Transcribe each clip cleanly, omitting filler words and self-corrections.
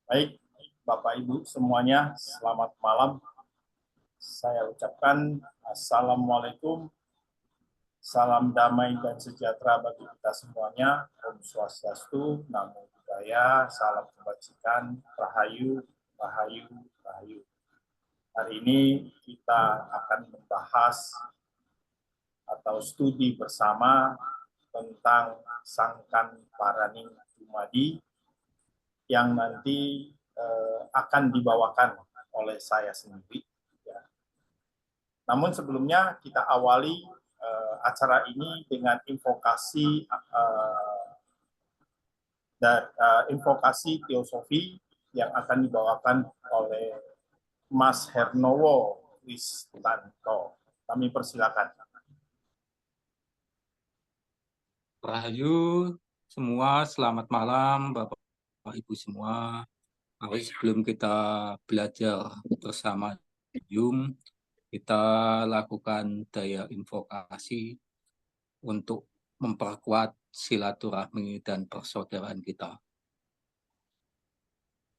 Baik, Bapak Ibu semuanya, selamat malam. Saya ucapkan Assalamualaikum, salam damai dan sejahtera bagi kita semuanya. Om Swastiastu, Namo Buddhaya, salam kebajikan, Rahayu, Rahayu, Rahayu. Hari ini kita akan membahas atau studi bersama tentang Sangkan Paraning Dumadi yang nanti akan dibawakan oleh saya sendiri. Ya. Namun sebelumnya kita awali acara ini dengan invokasi teosofi yang akan dibawakan oleh Mas Hernowo Kristanto. Kami persilakan. Rahayu semua, selamat malam Bapak Ibu semua. Mari sebelum kita belajar bersama Zoom, kita lakukan daya invokasi untuk memperkuat silaturahmi dan persaudaraan kita.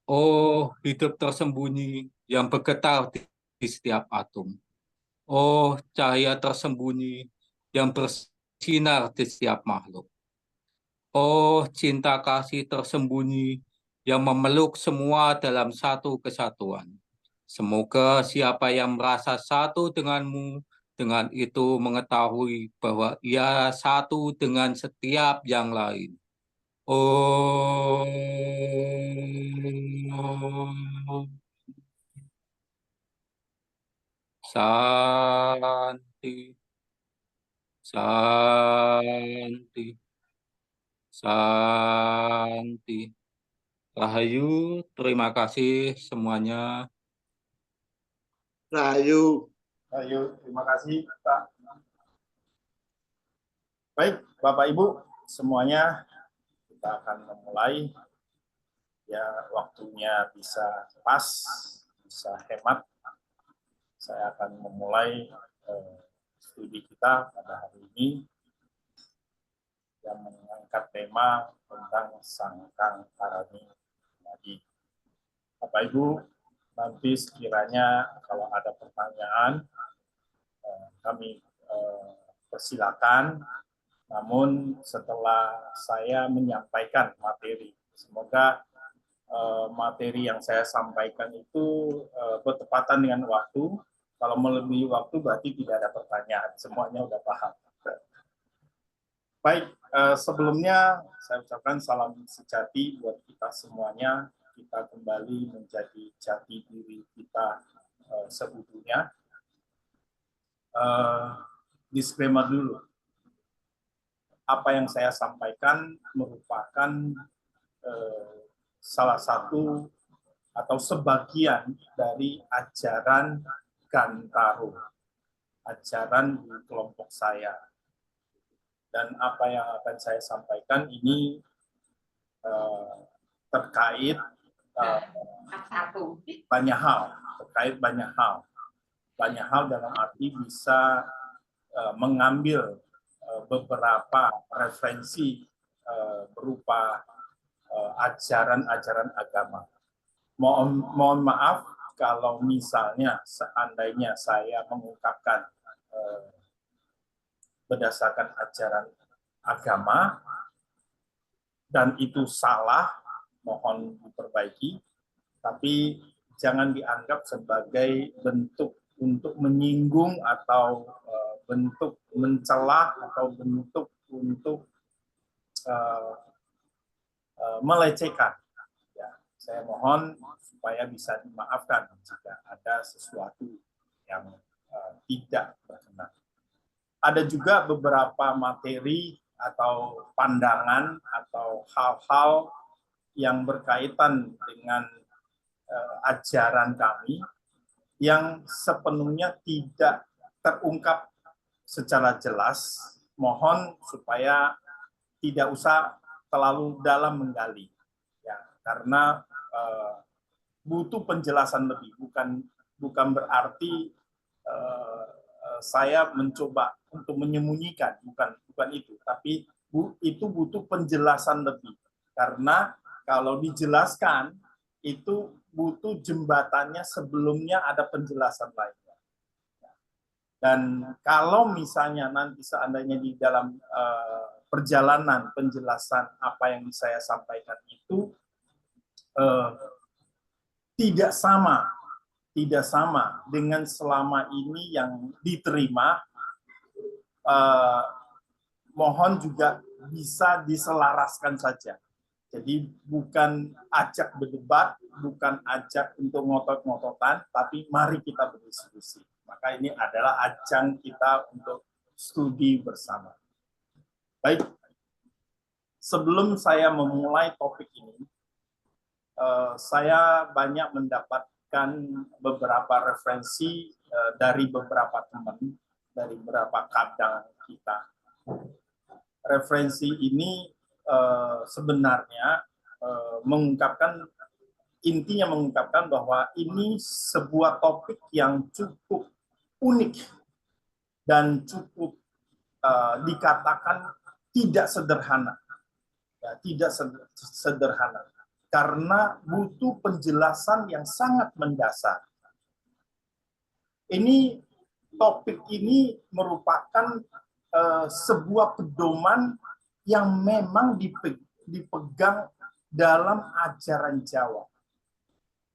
Oh, hidup tersembunyi yang bergetar di setiap atom. Oh, cahaya tersembunyi yang bersinar di setiap makhluk. Oh, cinta kasih tersembunyi yang memeluk semua dalam satu kesatuan. Semoga siapa yang merasa satu denganmu, dengan itu mengetahui bahwa ia satu dengan setiap yang lain. Oh, Santi, Santi, Santi. Rahayu, terima kasih semuanya. Rahayu. Ayo, terima kasih Pak. Baik, Bapak Ibu semuanya, kita akan memulai. Ya, waktunya bisa pas, bisa hemat. Saya akan memulai studi kita pada hari ini yang mengangkat tema tentang Sangkan Paraning Dumadi. Bapak Ibu, nanti sekiranya kalau ada pertanyaan, kami persilakan. Namun setelah saya menyampaikan materi, semoga materi yang saya sampaikan itu bertepatan dengan waktu. Kalau melebihi waktu berarti tidak ada pertanyaan, semuanya udah paham. Baik, sebelumnya saya ucapkan salam sejati buat kita semuanya. Kita kembali menjadi jati diri kita seutuhnya. Disclaimer dulu. Apa yang saya sampaikan merupakan salah satu atau sebagian dari ajaran Gantaro, ajaran di kelompok saya. Dan apa yang akan saya sampaikan ini terkait banyak hal, dalam arti bisa mengambil beberapa referensi berupa ajaran-ajaran agama. Mohon maaf kalau misalnya seandainya saya mengungkapkan berdasarkan ajaran agama dan itu salah, mohon diperbaiki, tapi jangan dianggap sebagai bentuk untuk menyinggung atau bentuk mencela atau bentuk untuk melecehkan. Ya, saya mohon supaya bisa dimaafkan jika ada sesuatu yang tidak berkenan. Ada juga beberapa materi atau pandangan atau hal-hal yang berkaitan dengan ajaran kami yang sepenuhnya tidak terungkap secara jelas. Mohon supaya tidak usah terlalu dalam menggali, ya, karena butuh penjelasan lebih. Bukan berarti saya mencoba untuk menyembunyikan, bukan itu, tapi itu butuh penjelasan lebih, karena kalau dijelaskan itu butuh jembatannya sebelumnya ada penjelasan lainnya. Dan kalau misalnya nanti seandainya di dalam perjalanan penjelasan apa yang saya sampaikan itu tidak sama dengan selama ini yang diterima, mohon juga bisa diselaraskan saja. Jadi bukan ajak berdebat, bukan ajak untuk ngotot-ngototan, tapi mari kita berdiskusi. Maka ini adalah ajang kita untuk studi bersama. Baik, sebelum saya memulai topik ini, saya banyak mendapatkan beberapa referensi dari beberapa teman, dari beberapa kadang kita. Referensi ini sebenarnya intinya mengungkapkan bahwa ini sebuah topik yang cukup unik dan cukup dikatakan tidak sederhana, ya, tidak sederhana, karena butuh penjelasan yang sangat mendasar. Ini topik ini merupakan sebuah pedoman yang memang dipegang dalam ajaran Jawa.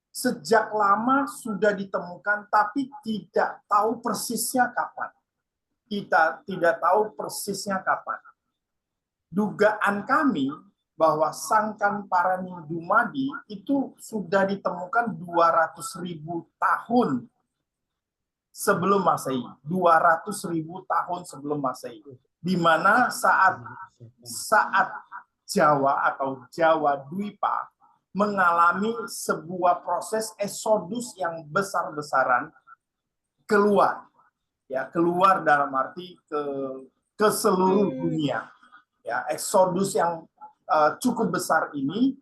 Sejak lama sudah ditemukan, tapi tidak tahu persisnya kapan. Kita tidak tahu persisnya kapan. Dugaan kami bahwa Sangkan Paranindumadi itu sudah ditemukan 200.000 tahun sebelum Masehi, 200.000 tahun sebelum Masehi, di mana saat Jawa atau Jawa Dwipa mengalami sebuah proses eksodus yang besar-besaran keluar, ya, keluar dalam arti ke seluruh dunia, ya, eksodus yang cukup besar ini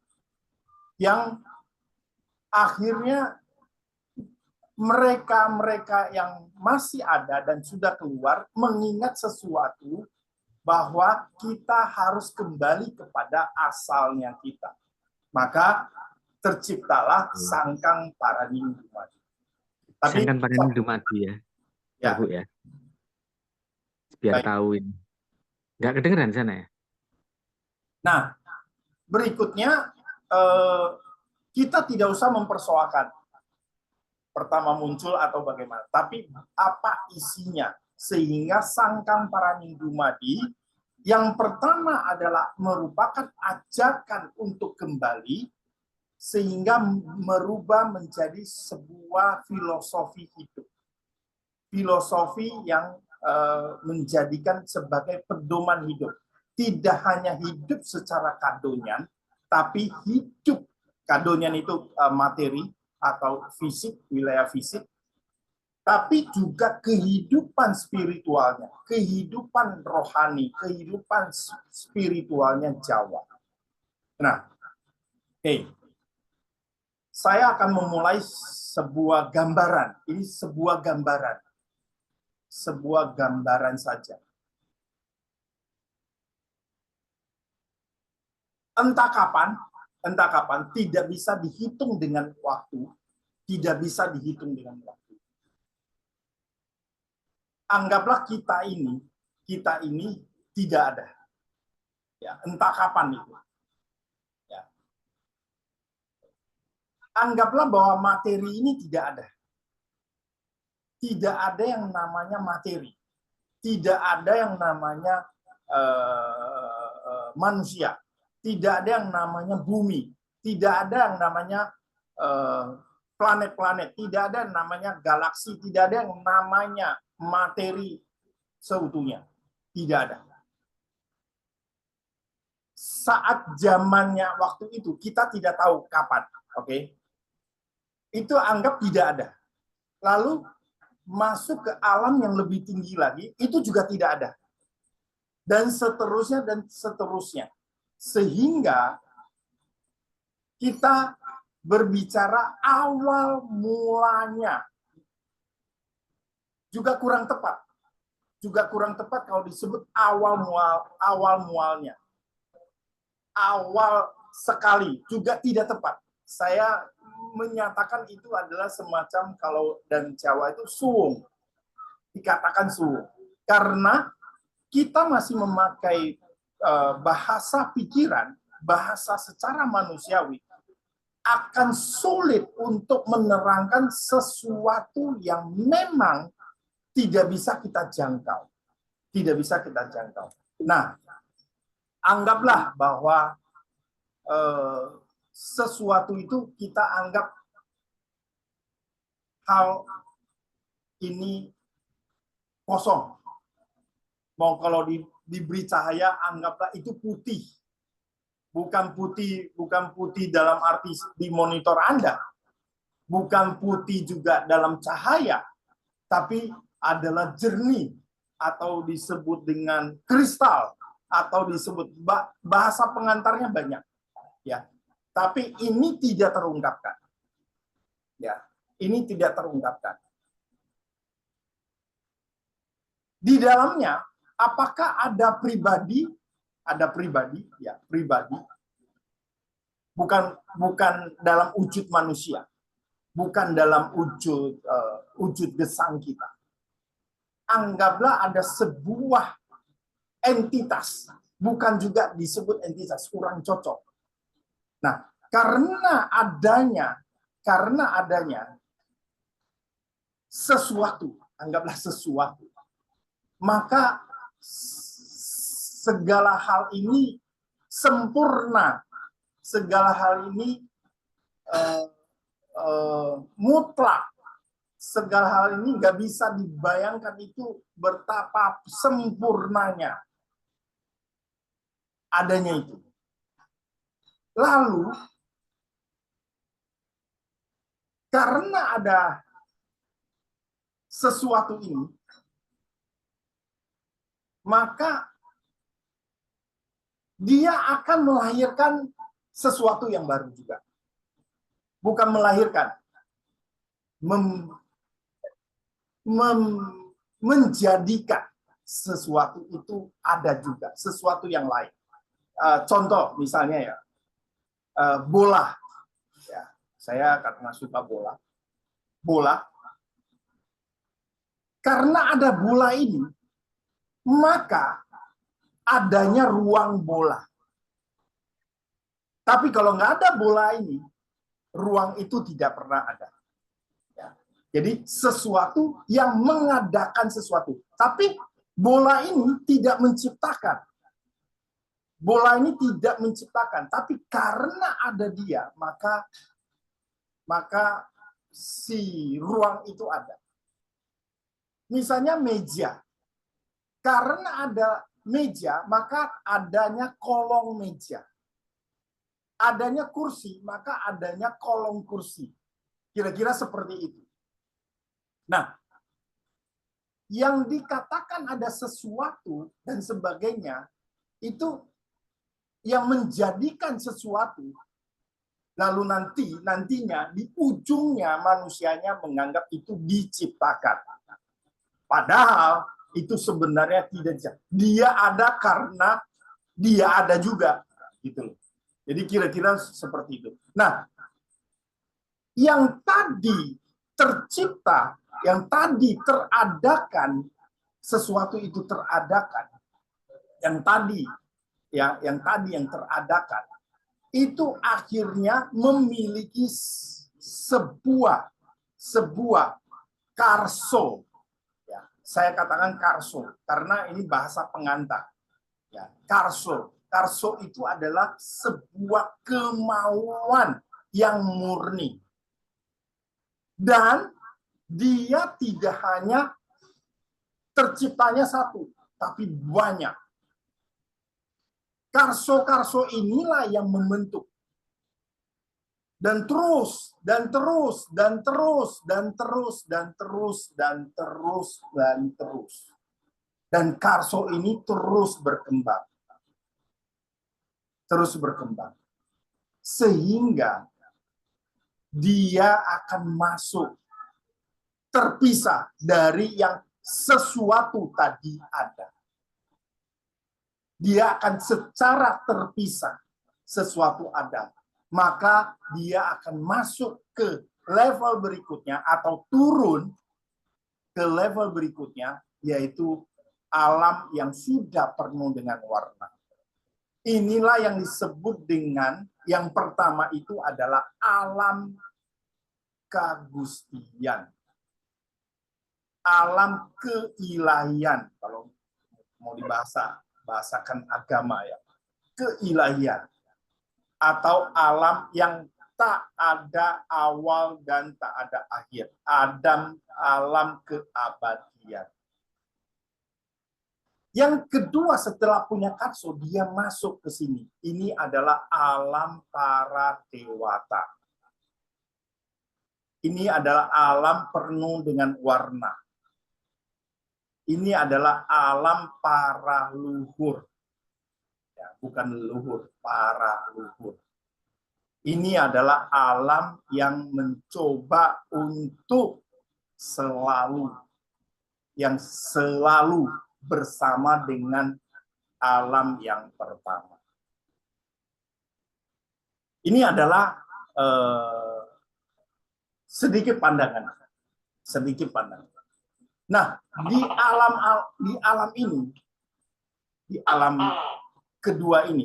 yang akhirnya mereka yang masih ada dan sudah keluar mengingat sesuatu bahwa kita harus kembali kepada asalnya kita. Maka terciptalah Sangkan Paranindumadi. Sangkan Paranindumadi ya. Ya, Bu ya. Biar tahu ini. Nggak kedengeran sana ya? Nah, berikutnya kita tidak usah mempersoalkan pertama muncul atau bagaimana, tapi apa isinya, sehingga Sangkan Paranindumadi yang pertama adalah merupakan ajakan untuk kembali, sehingga merubah menjadi sebuah filosofi hidup, filosofi yang menjadikan sebagai pedoman hidup, tidak hanya hidup secara kadonyan, tapi hidup kadonyan itu materi atau fisik, wilayah fisik, tapi juga kehidupan spiritualnya, kehidupan rohani, kehidupan spiritualnya Jawa. Nah, saya akan memulai sebuah gambaran. Ini sebuah gambaran saja. Entah kapan tidak bisa dihitung dengan waktu, tidak bisa dihitung dengan waktu. Anggaplah kita ini tidak ada. Ya, entah kapan itu. Ya. Anggaplah bahwa materi ini tidak ada. Tidak ada yang namanya materi. Tidak ada yang namanya manusia. Tidak ada yang namanya bumi, tidak ada yang namanya planet-planet, tidak ada yang namanya galaksi, tidak ada yang namanya materi seutuhnya. Tidak ada. Saat zamannya waktu itu, kita tidak tahu kapan. Oke? Itu anggap tidak ada. Lalu masuk ke alam yang lebih tinggi lagi, itu juga tidak ada. Dan seterusnya, dan seterusnya. Sehingga kita berbicara awal mulanya juga kurang tepat. Juga kurang tepat kalau disebut awal mualnya. Awal sekali juga tidak tepat. saya menyatakan itu adalah semacam, kalau dan Jawa itu suwung, dikatakan suwung, karena kita masih memakai bahasa pikiran, bahasa secara manusiawi, akan sulit untuk menerangkan sesuatu yang memang tidak bisa kita jangkau. Tidak bisa kita jangkau. Nah, anggaplah bahwa sesuatu itu kita anggap hal ini kosong. Mau kalau diberi cahaya, anggaplah itu putih. Bukan putih dalam arti di monitor Anda. Bukan putih juga dalam cahaya, tapi adalah jernih atau disebut dengan kristal atau disebut bahasa pengantarnya banyak. Ya. Tapi ini tidak terungkapkan. Ya, ini tidak terungkapkan. Di dalamnya apakah ada pribadi? Ada pribadi, ya, pribadi. Bukan dalam wujud manusia. Bukan dalam wujud gesang kita. Anggaplah ada sebuah entitas, bukan juga disebut entitas, kurang cocok. Nah, karena adanya sesuatu, anggaplah sesuatu, maka segala hal ini sempurna, segala hal ini mutlak, segala hal ini nggak bisa dibayangkan itu betapa sempurnanya adanya itu. Lalu karena ada sesuatu ini, maka dia akan melahirkan sesuatu yang baru juga. Bukan melahirkan, menjadikan sesuatu itu ada juga, sesuatu yang lain. Contoh misalnya ya, bola. Ya, saya karena suka bola. Bola. Karena ada bola ini, maka adanya ruang bola. Tapi kalau nggak ada bola ini, ruang itu tidak pernah ada. Ya. Jadi sesuatu yang mengadakan sesuatu. Tapi bola ini tidak menciptakan. Bola ini tidak menciptakan. Tapi karena ada dia, maka si ruang itu ada. Misalnya meja. Karena ada meja, maka adanya kolong meja. Adanya kursi, maka adanya kolong kursi. Kira-kira seperti itu. Nah, yang dikatakan ada sesuatu dan sebagainya, itu yang menjadikan sesuatu, lalu nantinya di ujungnya manusianya menganggap itu diciptakan. Padahal itu sebenarnya tidak. Dia ada karena dia ada juga, gitu loh. Jadi kira-kira seperti itu. Nah, yang tadi tercipta, yang tadi teradakan, sesuatu itu teradakan. Yang tadi yang teradakan itu akhirnya memiliki sebuah karso. Ya, saya katakan karso karena ini bahasa pengantar. Ya, karso. Karso itu adalah sebuah kemauan yang murni. Dan dia tidak hanya terciptanya satu, tapi banyak. Karso-karso inilah yang membentuk. Dan terus, dan terus, dan terus, dan terus, dan terus, dan terus, dan terus. Dan karso ini terus berkembang. Terus berkembang. Sehingga dia akan masuk terpisah dari yang sesuatu tadi ada. Dia akan secara terpisah sesuatu ada. maka dia akan masuk ke level berikutnya atau turun ke level berikutnya, yaitu alam yang sudah penuh dengan warna. Inilah yang disebut dengan yang pertama itu adalah alam kagustian. Alam keilahian, kalau mau bahasakan agama ya. Keilahian. Atau alam yang tak ada awal dan tak ada akhir. Alam keabadian. Yang kedua setelah punya karso, dia masuk ke sini. Ini adalah alam para dewata. Ini adalah alam penuh dengan warna. Ini adalah alam para luhur. Ya, bukan leluhur, para luhur. Ini adalah alam yang mencoba untuk selalu bersama dengan alam yang pertama. Ini adalah sedikit pandangan. Nah, di alam ini, di alam kedua ini,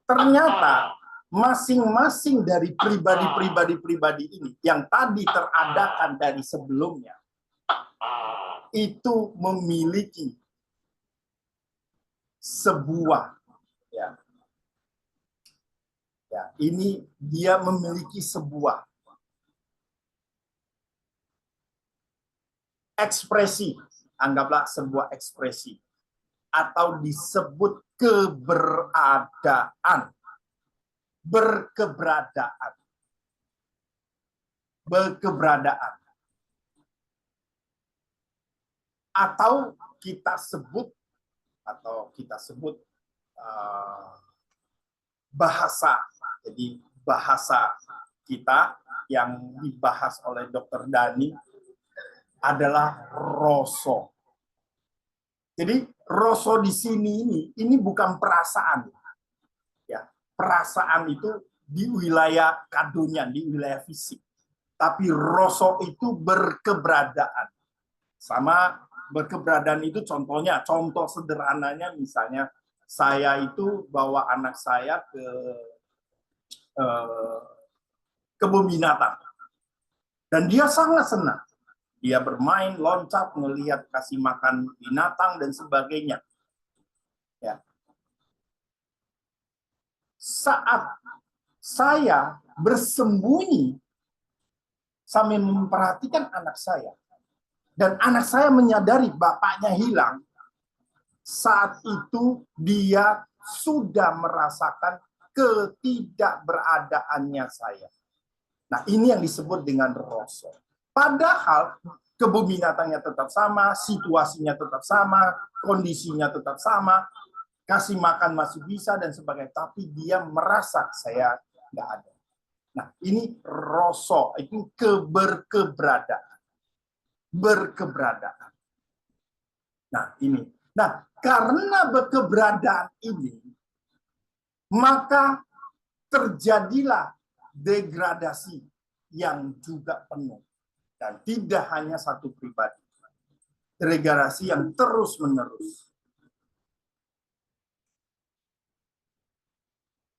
ternyata masing-masing dari pribadi ini yang tadi teradakan dari sebelumnya itu memiliki sebuah ini dia memiliki sebuah ekspresi, anggaplah sebuah ekspresi atau disebut keberadaan, berkeberadaan, atau kita sebut bahasa. Jadi bahasa kita yang dibahas oleh Dr. Dani adalah roso. Jadi roso di sini ini bukan perasaan. Ya, perasaan itu di wilayah kadonya, di wilayah fisik. Tapi roso itu berkeberadaan. Sama berkeberadaan itu contohnya, contoh sederhananya misalnya saya itu bawa anak saya ke kebun binatang. Dan dia sangat senang. Dia bermain, loncat, melihat, kasih makan binatang, dan sebagainya. Ya. Saat saya bersembunyi sambil memperhatikan anak saya, dan anak saya menyadari bapaknya hilang, saat itu dia sudah merasakan ketidakberadaannya saya. Nah, ini yang disebut dengan roso. Padahal kebun binatangnya tetap sama, situasinya tetap sama, kondisinya tetap sama, kasih makan masih bisa dan sebagainya, tapi dia merasa saya nggak ada. Nah, ini roso, itu berkeberadaan. Nah, ini. Nah, karena berkeberadaan ini, maka terjadilah degradasi yang juga penuh. Dan tidak hanya satu pribadi. Degradasi yang terus-menerus.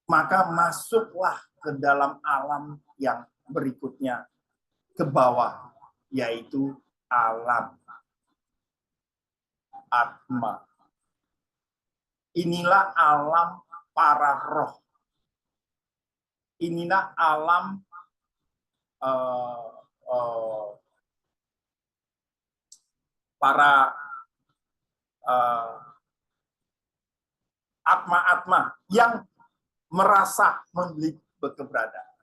Maka masuklah ke dalam alam yang berikutnya ke bawah, yaitu alam atma. Inilah alam para roh. Inilah alam para atma-atma yang merasa memiliki berkeberadaan.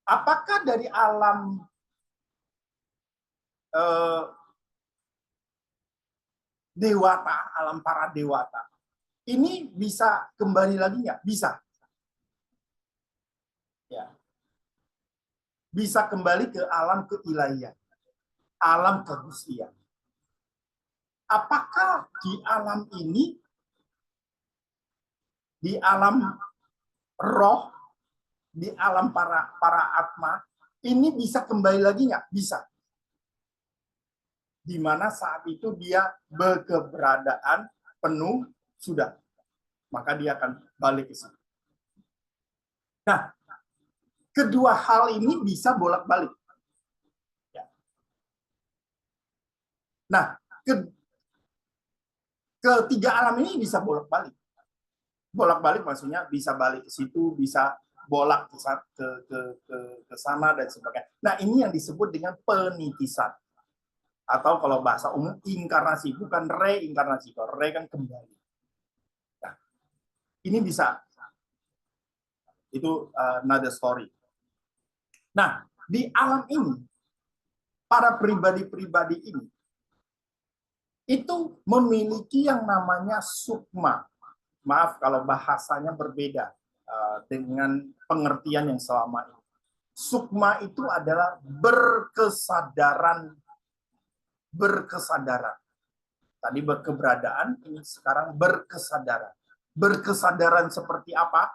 Apakah dari alam dewata, alam para dewata, ini bisa kembali lagi nggak? Bisa. Ya. Bisa kembali ke alam keilahian, alam kegustian. apakah di alam ini, di alam roh, di alam para atma, ini bisa kembali lagi nggak? Bisa. Di mana saat itu dia berkeberadaan penuh, sudah. Maka dia akan balik ke sini. Nah, kedua hal ini bisa bolak-balik. Ya. Nah, ketiga alam ini bisa bolak-balik. Bolak-balik maksudnya bisa balik ke situ, bisa bolak ke sana dan sebagainya. Nah, ini yang disebut dengan penitisan. Atau kalau bahasa umum inkarnasi, bukan reinkarnasi. Kalau re kan kembali. Nah, ini bisa. Itu another story. Nah, di alam ini, para pribadi-pribadi ini, itu memiliki yang namanya sukma. Maaf kalau bahasanya berbeda dengan pengertian yang selama ini. Sukma itu adalah berkesadaran. Tadi berkeberadaan, ini sekarang berkesadaran. Berkesadaran seperti apa?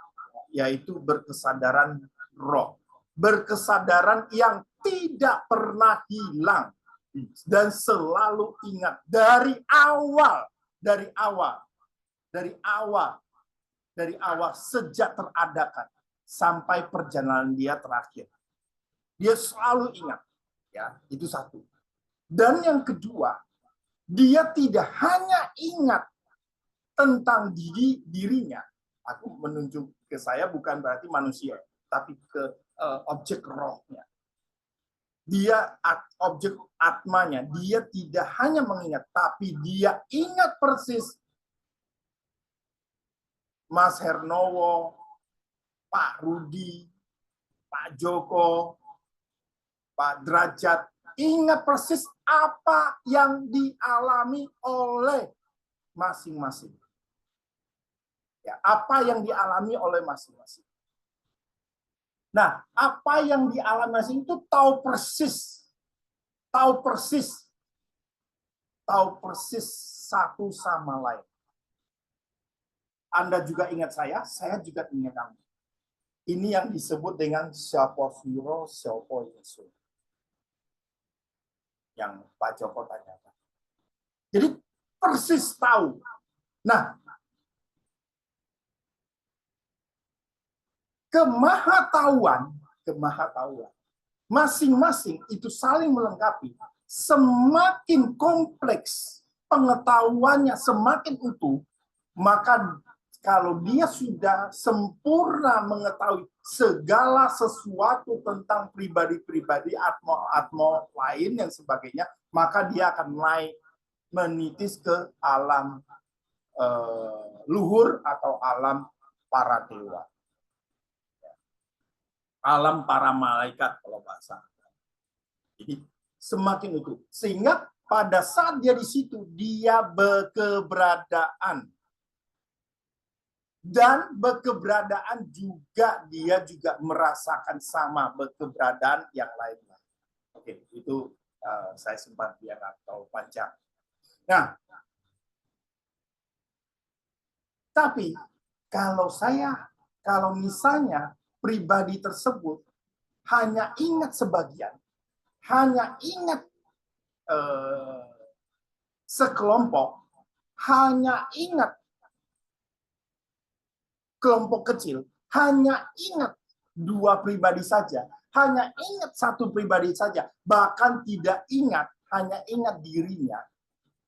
Yaitu berkesadaran roh. Berkesadaran yang tidak pernah hilang dan selalu ingat dari awal sejak teradakan sampai perjalanan dia terakhir. Dia selalu ingat, ya, itu satu. Dan yang kedua, dia tidak hanya ingat tentang dirinya. Aku menunjuk ke saya bukan berarti manusia, tapi ke objek rohnya. Dia objek atmanya, dia tidak hanya mengingat, tapi dia ingat persis Mas Hernowo, Pak Rudi, Pak Joko, Pak Derajat, ingat persis apa yang dialami oleh masing-masing. Ya, apa yang dialami oleh masing-masing. Nah, apa yang dialami masing itu tahu persis satu sama lain. Anda juga ingat saya juga ingat kamu. Ini yang disebut dengan Syapofiro Syopo Yesus. Yang Pak Joko tanyakan. Jadi persis tahu. Nah, kemahatauan masing-masing itu saling melengkapi. Semakin kompleks pengetahuannya, semakin utuh, maka kalau dia sudah sempurna mengetahui segala sesuatu tentang pribadi-pribadi atmo lain yang sebagainya, maka dia akan naik menitis ke alam luhur atau alam para dewa. Alam para malaikat kalau bahasa. Jadi semakin utuh. Sehingga pada saat dia di situ, dia berkeberadaan. Dan berkeberadaan juga dia juga merasakan sama berkeberadaan yang lainnya. Oke, itu saya sempat biar atau panjang. Nah, tapi kalau misalnya pribadi tersebut hanya ingat sebagian, hanya ingat sekelompok, hanya ingat kelompok kecil, hanya ingat dua pribadi saja, hanya ingat satu pribadi saja, bahkan tidak ingat, hanya ingat dirinya,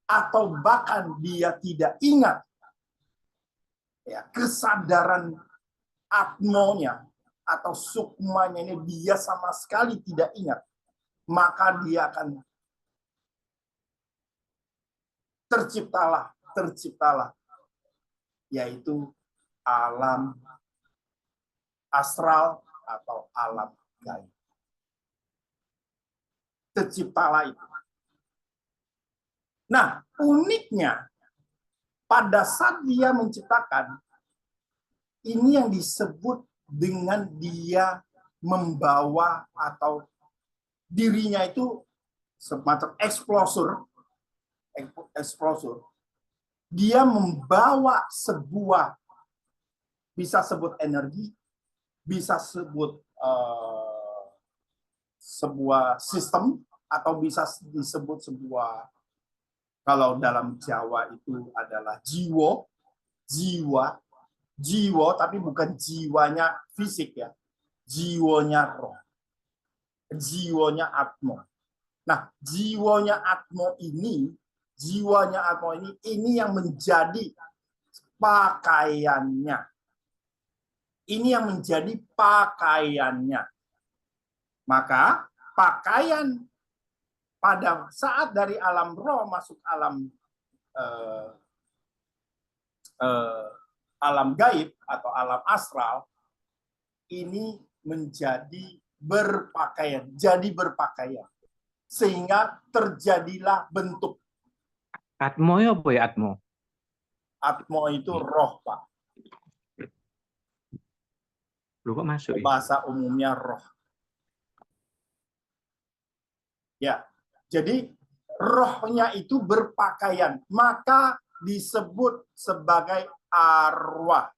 atau bahkan dia tidak ingat ya, kesadaran atmonya atau sukmanya ini dia sama sekali tidak ingat, maka dia akan terciptalah yaitu alam astral atau alam gaib. Terciptalah itu. Nah, uniknya pada saat dia menciptakan, ini yang disebut dengan dia membawa atau dirinya itu semacam eksplosur exposure, dia membawa sebuah, bisa sebut energi, bisa sebut sebuah sistem, atau bisa disebut sebuah, kalau dalam Jawa itu adalah jiwa, tapi bukan jiwanya fisik ya, jiwanya roh, jiwanya atmo. Nah, jiwanya atmo ini yang menjadi pakaiannya. Ini yang menjadi pakaiannya. Maka pakaian pada saat dari alam roh masuk alam gaib atau alam astral, ini menjadi berpakaian, sehingga terjadilah bentuk. Atmo ya apa ya atmo? Atmo itu roh, Pak. Lu kok masuk ya? Bahasa umumnya roh. Ya, jadi rohnya itu berpakaian, maka disebut sebagai arwah.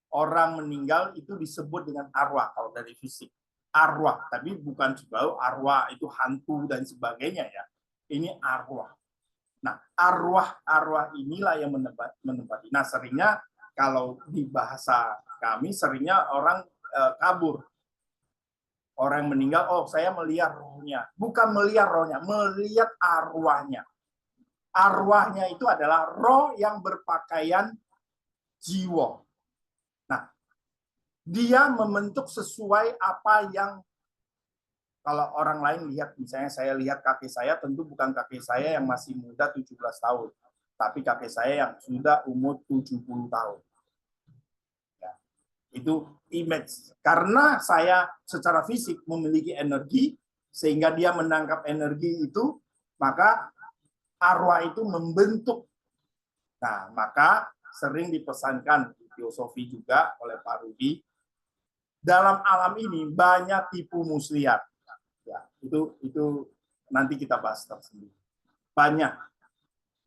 Orang meninggal itu disebut dengan arwah kalau dari fisik. Arwah, tapi bukan juga arwah itu hantu dan sebagainya ya. Ini arwah. Nah, arwah inilah yang menempati. Nah, seringnya kalau di bahasa kami seringnya orang kabur. Orang meninggal, oh saya melihat rohnya. Bukan melihat rohnya, melihat arwahnya. Arwahnya itu adalah roh yang berpakaian jiwa. Nah, dia membentuk sesuai apa yang, kalau orang lain lihat, misalnya saya lihat kakek saya, tentu bukan kakek saya yang masih muda 17 tahun. Tapi kakek saya yang sudah umur 70 tahun. Itu image. Karena saya secara fisik memiliki energi, sehingga dia menangkap energi itu, maka arwah itu membentuk. Nah, maka sering dipesankan di filosofi juga oleh Pak Rudi, dalam alam ini banyak tipu muslihat. Ya, itu nanti kita bahas tersendiri. Banyak.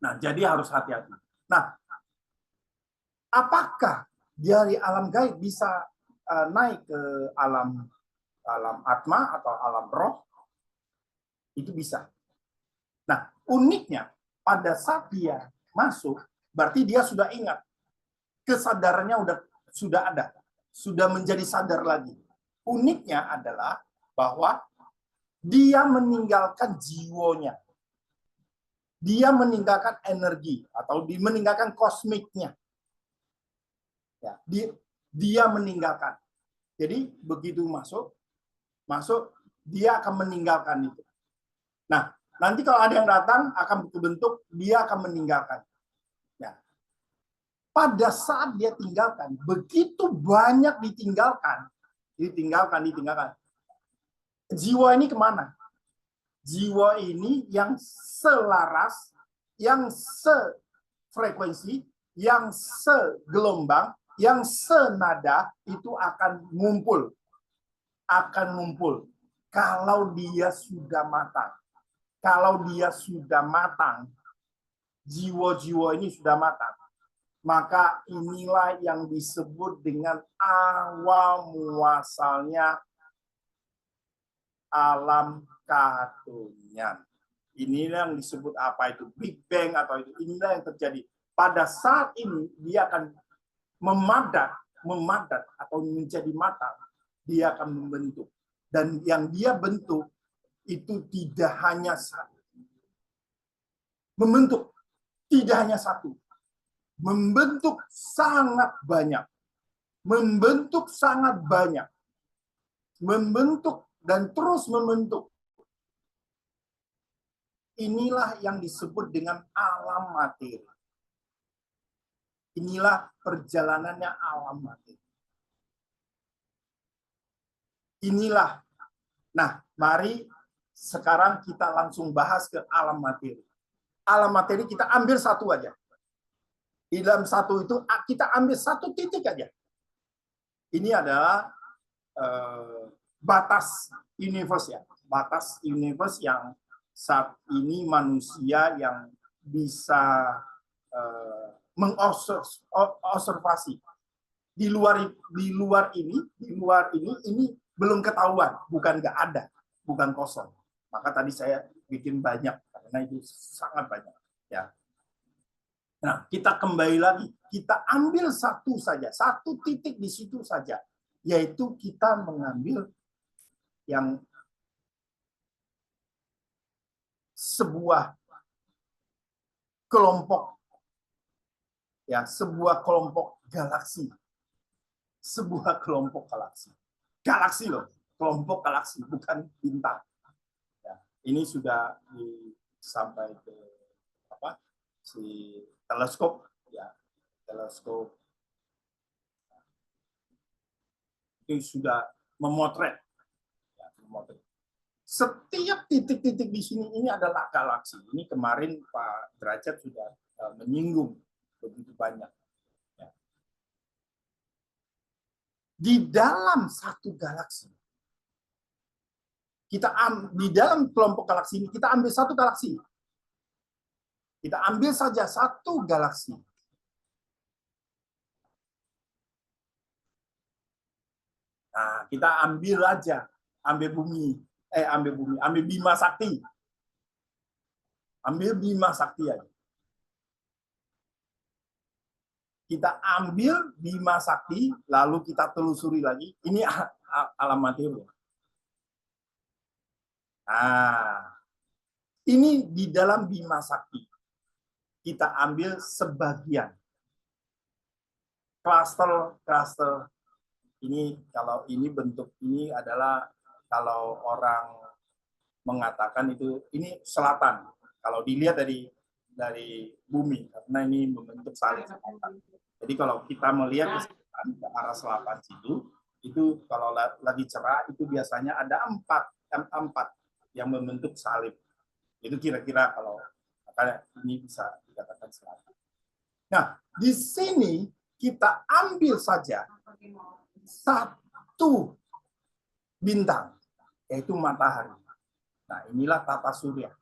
Nah, jadi harus hati-hati. Nah, apakah dari alam gaib bisa naik ke alam atma atau alam roh? Itu bisa. Nah, uniknya pada saat dia masuk, berarti dia sudah ingat. Kesadarannya sudah ada. Sudah menjadi sadar lagi. Uniknya adalah bahwa dia meninggalkan jiwanya. Dia meninggalkan energi atau meninggalkan kosmiknya. Ya, dia meninggalkan. Jadi begitu masuk dia akan meninggalkan itu. Nah, nanti kalau ada yang datang akan berbentuk, dia akan meninggalkan. Ya. Pada saat dia tinggalkan, begitu banyak ditinggalkan. Jiwa ini kemana? Jiwa ini yang selaras, yang sefrekuensi, yang segelombang, yang senada itu akan ngumpul. Kalau dia sudah matang. Kalau dia sudah matang, jiwa-jiwa ini sudah matang, maka inilah yang disebut dengan awal muasalnya alam keatunyan. Inilah yang disebut apa itu? Big Bang atau itu. Inilah yang terjadi. Pada saat ini dia akan memadat atau menjadi matang, dia akan membentuk. Dan yang dia bentuk itu tidak hanya satu. Membentuk tidak hanya satu. Membentuk sangat banyak. Membentuk sangat banyak. Membentuk dan terus membentuk. Inilah yang disebut dengan alam materi. Inilah perjalanannya alam materi. Inilah. Nah, mari sekarang kita langsung bahas ke alam materi. Alam materi kita ambil satu aja. Di dalam satu itu kita ambil satu titik aja. Ini adalah batas universe ya. Batas universe yang saat ini manusia yang bisa mengobservasi di luar ini belum ketahuan, bukan nggak ada, bukan kosong. Maka tadi saya bikin banyak karena itu sangat banyak, ya. Nah, kita kembali lagi, kita ambil satu saja, satu titik di situ saja, yaitu kita mengambil yang sebuah kelompok, ya, sebuah kelompok galaksi, sebuah kelompok galaksi loh, kelompok galaksi, bukan bintang. Ya, ini sudah sampai ke apa? Si teleskop, ya, teleskop itu sudah memotret, ya, memotret. Setiap titik-titik di sini ini adalah galaksi. Ini kemarin Pak Derajat sudah menyinggung begitu banyak. Ya. Di dalam satu galaksi, di dalam kelompok galaksi ini kita ambil satu galaksi. Kita ambil saja satu galaksi. Nah, kita ambil aja, ambil Bima Sakti. Ambil Bima Sakti aja. Kita ambil Bima Sakti, lalu kita telusuri lagi. Ini alam materi. Nah, ini di dalam Bima Sakti. Kita ambil sebagian. Cluster. Ini kalau ini bentuk ini adalah kalau orang mengatakan itu ini selatan. Kalau dilihat dari bumi, karena ini membentuk salib selatan. Jadi kalau kita melihat ke selatan, ke arah selatan situ, itu kalau lagi cerah itu biasanya ada 4 yang membentuk salib. Itu kira-kira kalau ini bisa dikatakan selatan. Nah, di sini kita ambil saja satu bintang, yaitu matahari. Nah, inilah tata surya.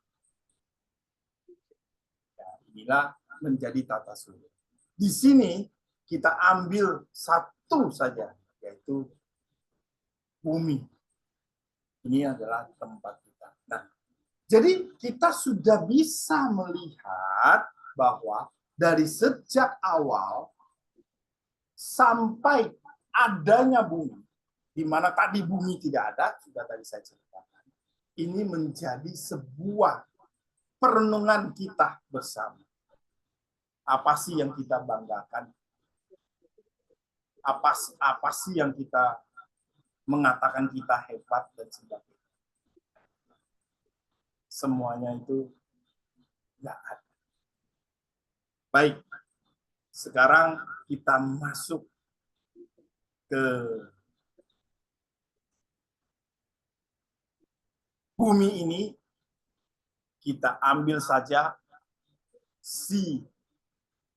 Ya, inilah menjadi tata surya. Di sini kita ambil satu saja, yaitu bumi. Ini adalah tempat kita. Nah, jadi kita sudah bisa melihat bahwa dari sejak awal sampai adanya bumi, di mana tadi bumi tidak ada, sudah tadi saya ceritakan. Ini menjadi sebuah perenungan kita bersama. Apa sih yang kita banggakan? Apa sih yang kita mengatakan kita hebat dan sebagainya? Semuanya itu nggak ada. Baik, sekarang kita masuk ke bumi ini, kita ambil saja si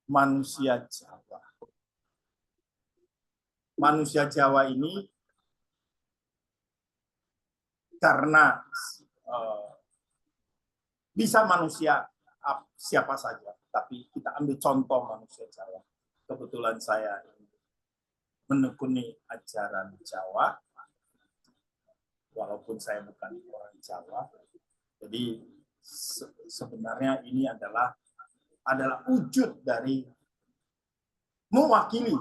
manusia Jawa. Manusia Jawa ini karena bisa manusia siapa saja, tapi kita ambil contoh manusia Jawa. Kebetulan saya menekuni ajaran Jawa, walaupun saya bukan orang Jawa. Jadi sebenarnya ini adalah wujud dari mewakili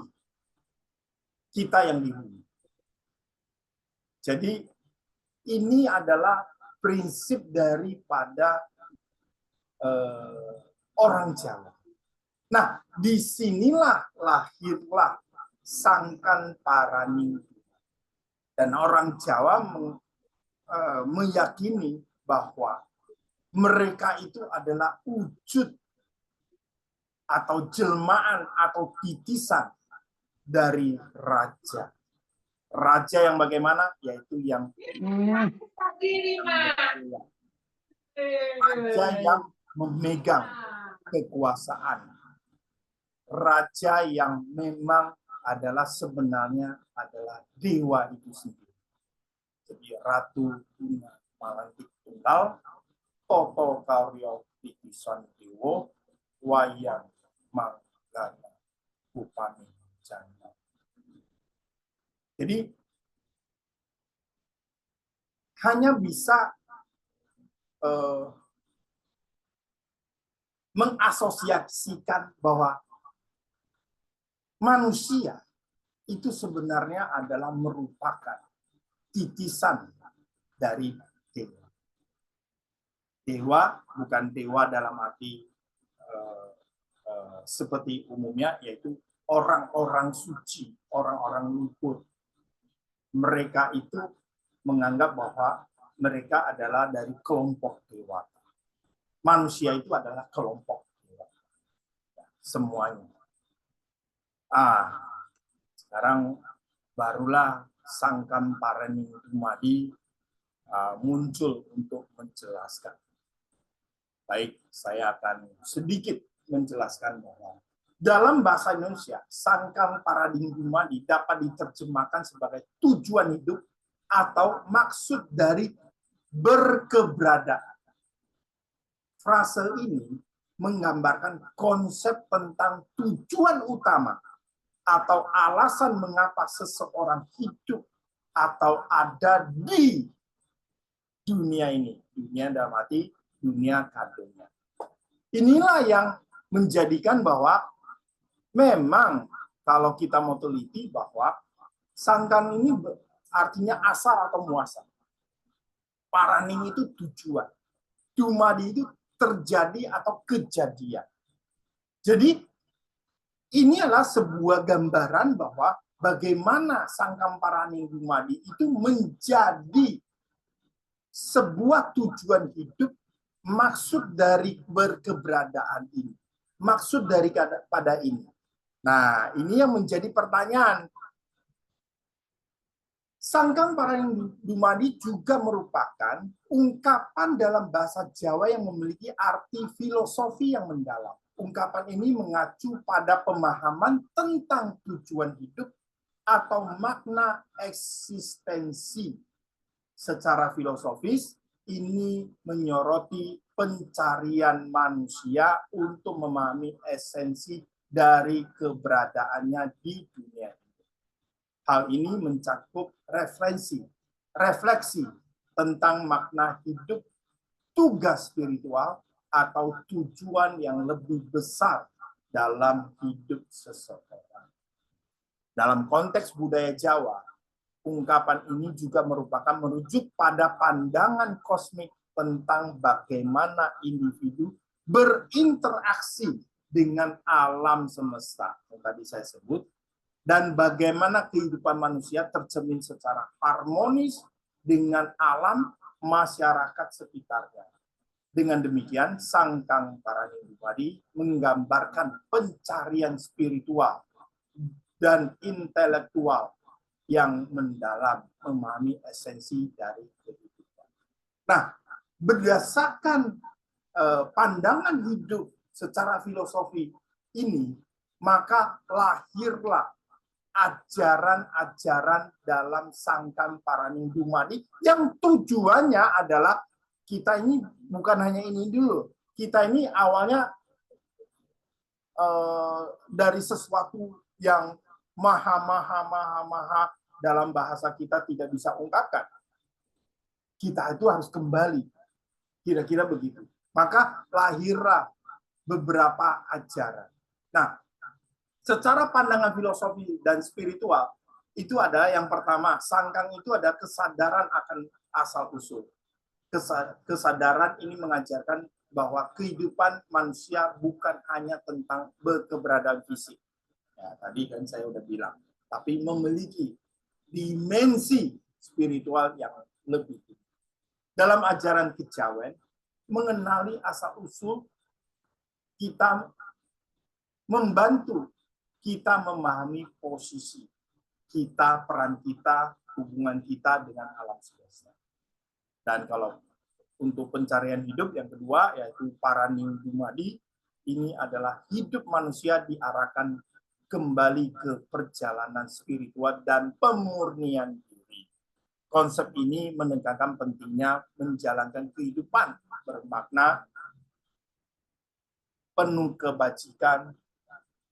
kita yang di bumi. Jadi ini adalah prinsip daripada orang Jawa. Nah, disinilah lahirlah Sangkan Parani. Dan orang Jawa meyakini bahwa mereka itu adalah wujud atau jelmaan atau titisan dari raja. Raja yang bagaimana? Yaitu yang raja yang memegang kekuasaan. Raja yang memang adalah sebenarnya adalah dewa itu sendiri. Jadi Ratu Tunggal Malantik Tunggal toto karyo titisan dewa wayang manggana upami jana. Jadi hanya bisa mengasosiasikan bahwa manusia itu sebenarnya adalah merupakan titisan dari dewa. Dewa bukan dewa dalam arti seperti umumnya, yaitu orang-orang suci, orang-orang luhur. Mereka itu menganggap bahwa mereka adalah dari kelompok dewa. Manusia itu adalah kelompok dewa. Semuanya. Sekarang barulah Sangkan Parani Dumadi muncul untuk menjelaskan. Baik, saya akan sedikit menjelaskan bahwa dalam bahasa Indonesia, Sangkan Parani Dumadi dapat diterjemahkan sebagai tujuan hidup atau maksud dari berkeberadaan. Frase ini menggambarkan konsep tentang tujuan utama atau alasan mengapa seseorang hidup atau ada di dunia ini. Dunia dalam arti dunia kadonya. Inilah yang menjadikan bahwa memang kalau kita mau teliti bahwa sangkan ini artinya asal atau muasal. Paraning itu tujuan. Dumadi itu terjadi atau kejadian. Jadi ini adalah sebuah gambaran bahwa bagaimana Sangkan Parani Dumadi itu menjadi sebuah tujuan hidup, maksud dari berkeberadaan ini. Maksud dari pada ini. Nah, ini yang menjadi pertanyaan. Sangkan Parani Dumadi juga merupakan ungkapan dalam bahasa Jawa yang memiliki arti filosofi yang mendalam. Ungkapan ini mengacu pada pemahaman tentang tujuan hidup atau makna eksistensi. Secara filosofis, ini menyoroti pencarian manusia untuk memahami esensi dari keberadaannya di dunia. Hal ini mencakup refleksi tentang makna hidup, tugas spiritual, atau tujuan yang lebih besar dalam hidup seseorang. Dalam konteks budaya Jawa, ungkapan ini juga merupakan merujuk pada pandangan kosmik tentang bagaimana individu berinteraksi dengan alam semesta yang tadi saya sebut, dan bagaimana kehidupan manusia tercermin secara harmonis dengan alam masyarakat sekitarnya. Dengan demikian, Sangkan Parani Dumadi menggambarkan pencarian spiritual dan intelektual yang mendalam memahami esensi dari kehidupan. Nah, berdasarkan pandangan hidup secara filosofi ini, maka lahirlah ajaran-ajaran dalam Sangkan Parani Dumadi yang tujuannya adalah kita ini bukan hanya ini dulu. Kita ini awalnya dari sesuatu yang maha dalam bahasa kita tidak bisa ungkapkan. Kita itu harus kembali. Kira-kira begitu. Maka lahirlah beberapa ajaran. Nah, secara pandangan filosofi dan spiritual, itu adalah yang pertama, sangkang itu ada kesadaran akan asal-usul. Kesadaran ini mengajarkan bahwa kehidupan manusia bukan hanya tentang keberadaan fisik. Ya, tadi kan saya udah bilang, tapi memiliki dimensi spiritual yang lebih tinggi. Dalam ajaran kejawen, mengenali asal-usul kita membantu kita memahami posisi kita, peran kita, hubungan kita dengan alam semesta. Dan kalau untuk pencarian hidup yang kedua, yaitu Parani Dumadi, ini adalah hidup manusia diarahkan kembali ke perjalanan spiritual dan pemurnian diri. konsep ini menekankan pentingnya menjalankan kehidupan bermakna, penuh kebajikan,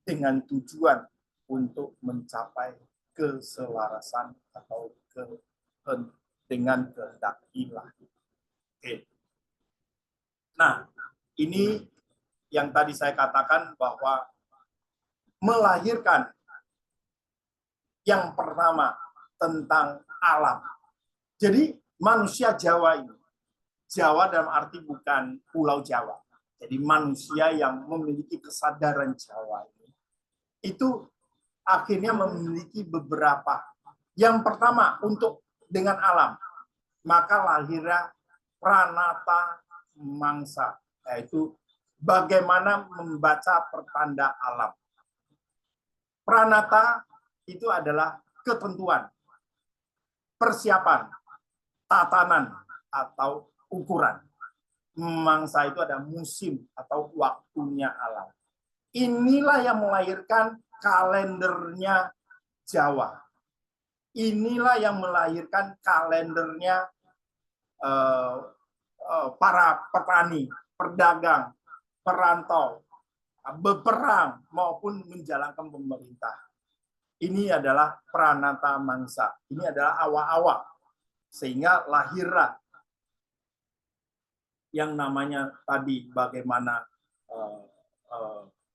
dengan tujuan untuk mencapai keselarasan atau dengan kehendak ilahi. Oke. Nah, ini yang tadi saya katakan bahwa melahirkan yang pertama tentang alam. Jadi manusia Jawa ini, Jawa dalam arti bukan Pulau Jawa. Jadi manusia yang memiliki kesadaran Jawa ini, itu akhirnya memiliki beberapa. Yang pertama untuk dengan alam, maka lahirnya pranata mangsa, yaitu bagaimana membaca pertanda alam. Pranata itu adalah ketentuan, persiapan, tatanan, atau ukuran. Mangsa itu ada musim atau waktunya alam. Inilah yang melahirkan kalendernya Jawa. Inilah yang melahirkan kalendernya para petani, pedagang, perantau, berperang maupun menjalankan pemerintah. Ini adalah pranata mangsa. Ini adalah awal-awal. Sehingga lahirlah yang namanya tadi bagaimana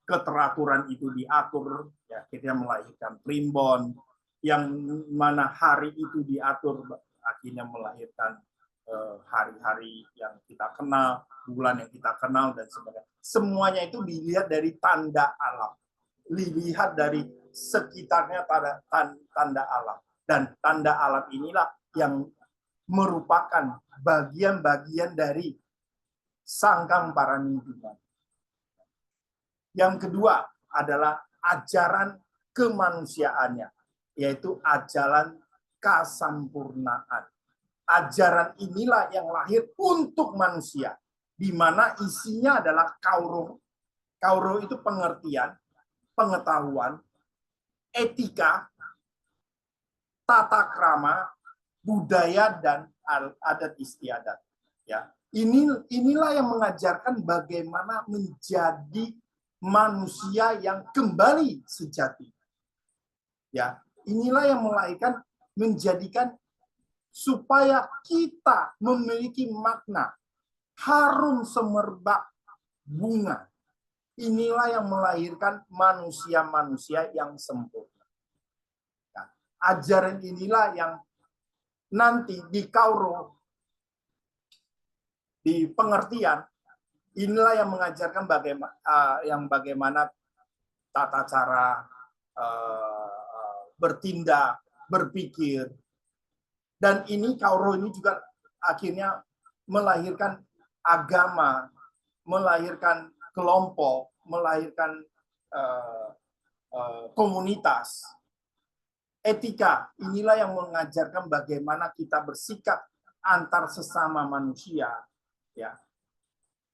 keteraturan itu diatur, ya, akhirnya melahirkan primbon, yang mana hari itu diatur, akhirnya melahirkan hari-hari yang kita kenal, bulan yang kita kenal, dan sebagainya. Semuanya itu dilihat dari tanda alam, dilihat dari sekitarnya tanda alam. Dan tanda alam inilah yang merupakan bagian-bagian dari sangkang paranindungan. Yang kedua adalah ajaran kemanusiaannya, yaitu ajaran kasampurnaan. Ajaran inilah yang lahir untuk manusia, di mana isinya adalah kauro. Kauro itu pengertian, pengetahuan, etika, tata krama, budaya, dan adat istiadat. Ya, inilah yang mengajarkan bagaimana menjadi manusia yang kembali sejati. Ya, inilah yang melahirkan, menjadikan supaya kita memiliki makna harum semerbak bunga. Inilah yang melahirkan manusia-manusia yang sempurna. Nah, ajaran inilah yang nanti di kauro, di pengertian, inilah yang mengajarkan bagaimana tata cara bertindak, berpikir. Dan ini kauro ini juga akhirnya melahirkan agama, melahirkan kelompok, melahirkan komunitas. Etika, inilah yang mengajarkan bagaimana kita bersikap antar sesama manusia. Ya.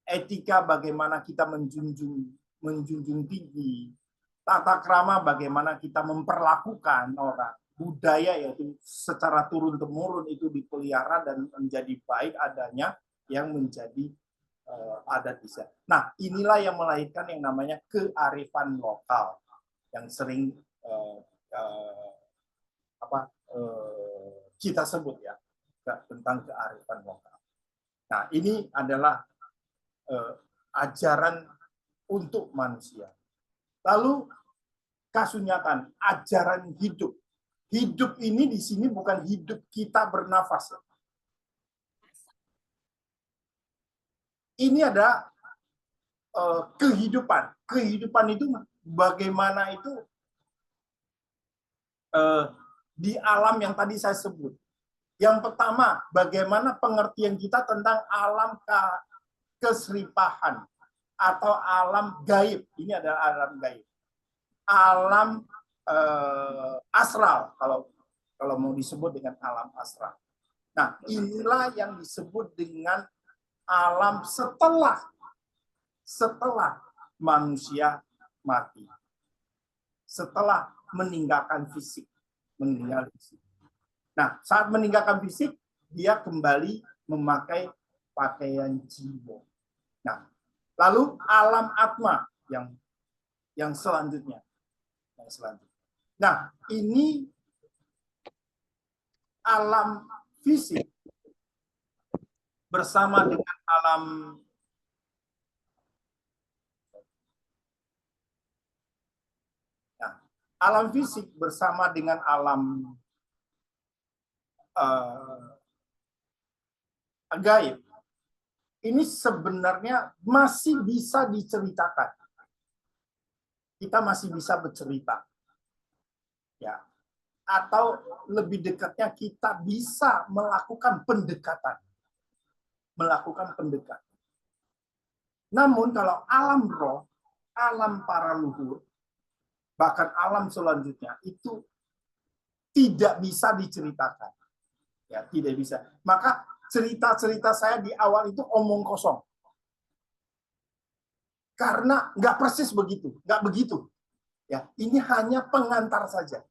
Etika, bagaimana kita menjunjung tinggi. Tata krama, bagaimana kita memperlakukan orang. Budaya, yaitu secara turun-temurun itu dipelihara dan menjadi baik adanya, yang menjadi adat istiadat. Nah, inilah yang melahirkan yang namanya kearifan lokal, yang sering kita sebut ya, tentang kearifan lokal. Nah, ini adalah ajaran untuk manusia. Lalu kasunyatan, ajaran hidup. Hidup ini di sini bukan hidup kita bernafas. Ini ada kehidupan. Kehidupan itu bagaimana itu di alam yang tadi saya sebut. Yang pertama, bagaimana pengertian kita tentang alam keseripahan atau alam gaib. Ini adalah alam gaib. Alam astral, kalau mau disebut dengan alam astral. Nah, inilah yang disebut dengan alam setelah manusia mati, setelah meninggalkan fisik, meninggal fisik. Nah, saat meninggalkan fisik, dia kembali memakai pakaian jiwa. Nah, lalu alam atma yang selanjutnya. Nah, ini alam fisik bersama dengan alam fisik bersama dengan alam gaib. Ini sebenarnya masih bisa diceritakan. Kita masih bisa bercerita. Ya. Atau lebih dekatnya kita bisa melakukan pendekatan. Namun kalau alam roh, alam para luhur, bahkan alam selanjutnya itu tidak bisa diceritakan. Ya, tidak bisa. Maka cerita-cerita saya di awal itu omong kosong. Karena nggak persis begitu, nggak begitu. Ya, ini hanya pengantar saja.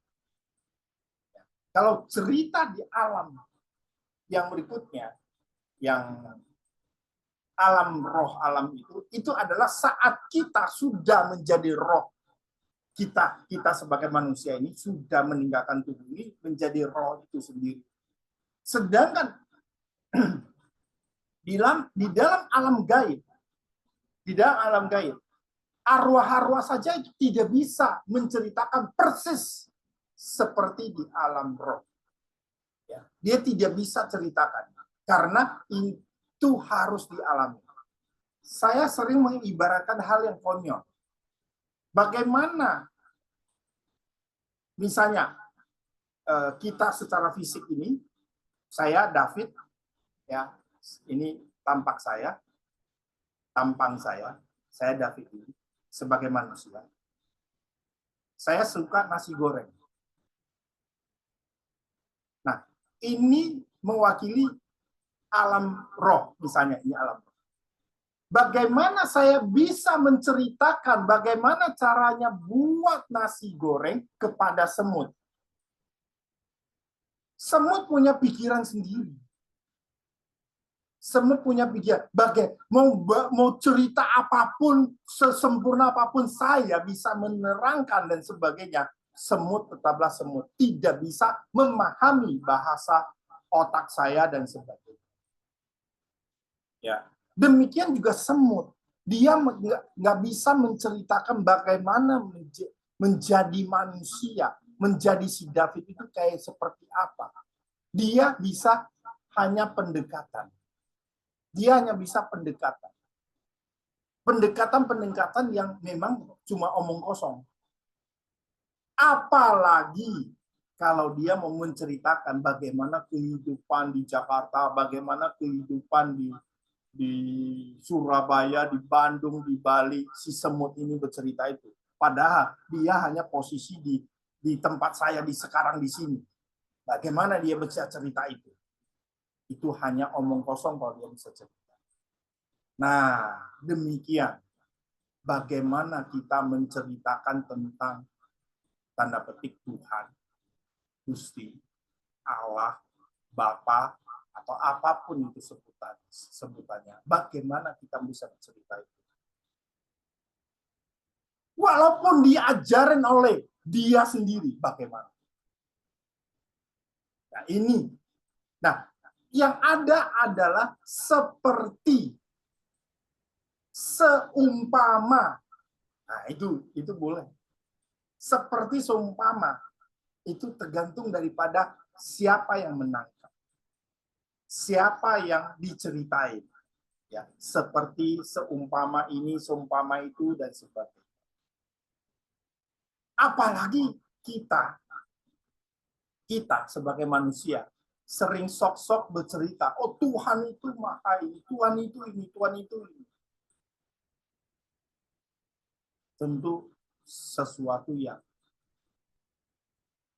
Ya, kalau cerita di alam yang berikutnya, yang alam roh alam itu adalah saat kita sudah menjadi roh. Kita sebagai manusia ini sudah meninggalkan tubuh ini menjadi roh itu sendiri. Sedangkan di dalam alam gaib, arwah-arwah saja itu tidak bisa menceritakan persis seperti di alam roh. Ya, dia tidak bisa ceritakan karena itu harus dialami. Saya sering mengibaratkan hal yang konyol. Bagaimana misalnya kita secara fisik ini, saya David, ya ini tampang saya David ini sebagai manusia. Saya suka nasi goreng. Nah, ini mewakili alam roh, misalnya ini alam roh. Bagaimana saya bisa menceritakan bagaimana caranya buat nasi goreng kepada semut? Semut punya pikiran sendiri. Semut punya pikiran. Mau cerita apapun, sesempurna apapun saya bisa menerangkan dan sebagainya. Semut tetaplah semut. Tidak bisa memahami bahasa otak saya dan sebagainya. Ya. Demikian juga semut. Dia nggak bisa menceritakan bagaimana menjadi manusia, menjadi si David itu kayak seperti apa. Dia bisa hanya pendekatan. Dia hanya bisa pendekatan. Pendekatan yang memang cuma omong kosong. Apalagi kalau dia mau menceritakan bagaimana kehidupan di Jakarta, bagaimana kehidupan di Surabaya, di Bandung, di Bali, si semut ini bercerita itu. Padahal dia hanya posisi di tempat saya sekarang di sini. Bagaimana dia bisa cerita itu? Itu hanya omong kosong kalau dia bisa cerita. Nah, demikian bagaimana kita menceritakan tentang tanda petik Tuhan, Gusti, Allah, Bapa, atau apapun itu sebutannya. Bagaimana kita bisa bercerita itu? Walaupun diajarin oleh dia sendiri, bagaimana? Nah, ini. Nah, yang ada adalah seperti, seumpama. Nah, itu boleh. Seperti seumpama. Itu tergantung daripada siapa yang menangkap. Siapa yang diceritain. Ya, seperti seumpama ini, seumpama itu, dan sebagainya. Apalagi kita sebagai manusia sering sok-sok bercerita, oh Tuhan itu maha ini, Tuhan itu ini, Tuhan itu ini. Tentu sesuatu yang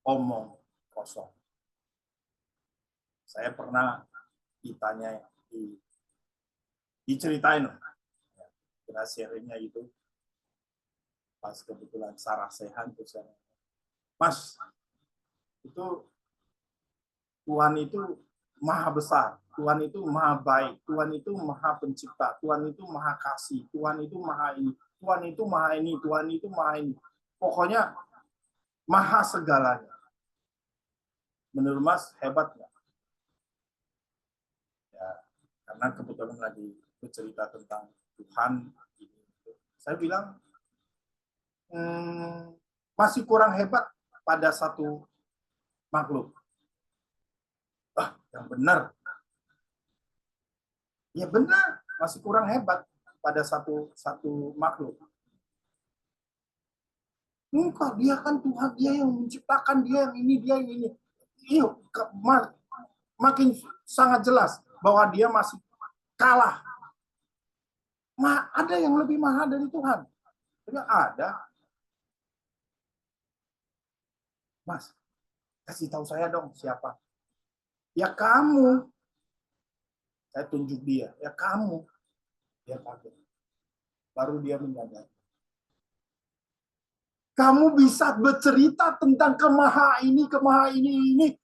omong kosong. Saya pernah ditanya, diceritain, kira sharingnya itu, pas kebetulan Sarah Sehan, Mas, itu Tuhan itu maha besar, Tuhan itu maha baik, Tuhan itu maha pencipta, Tuhan itu maha kasih, Tuhan itu maha ini, Tuhan itu maha ini, Tuhan itu maha ini. Pokoknya maha segalanya. Menurut Mas, hebat nggak? Ya, karena kebetulan lagi bercerita tentang Tuhan. Saya bilang, masih kurang hebat pada satu makhluk. Yang benar. Ya benar, masih kurang hebat pada satu makhluk. Enggak, dia kan Tuhan, dia yang menciptakan, dia yang ini, dia yang ini. Iya, makin sangat jelas bahwa dia masih kalah. Ada yang lebih mahal dari Tuhan. Tidak ada. Mas, kasih tahu saya dong siapa. Ya kamu. Saya tunjuk dia. Ya kamu. Dia kaget. Baru dia menyadari. Kamu bisa bercerita tentang kemaha ini,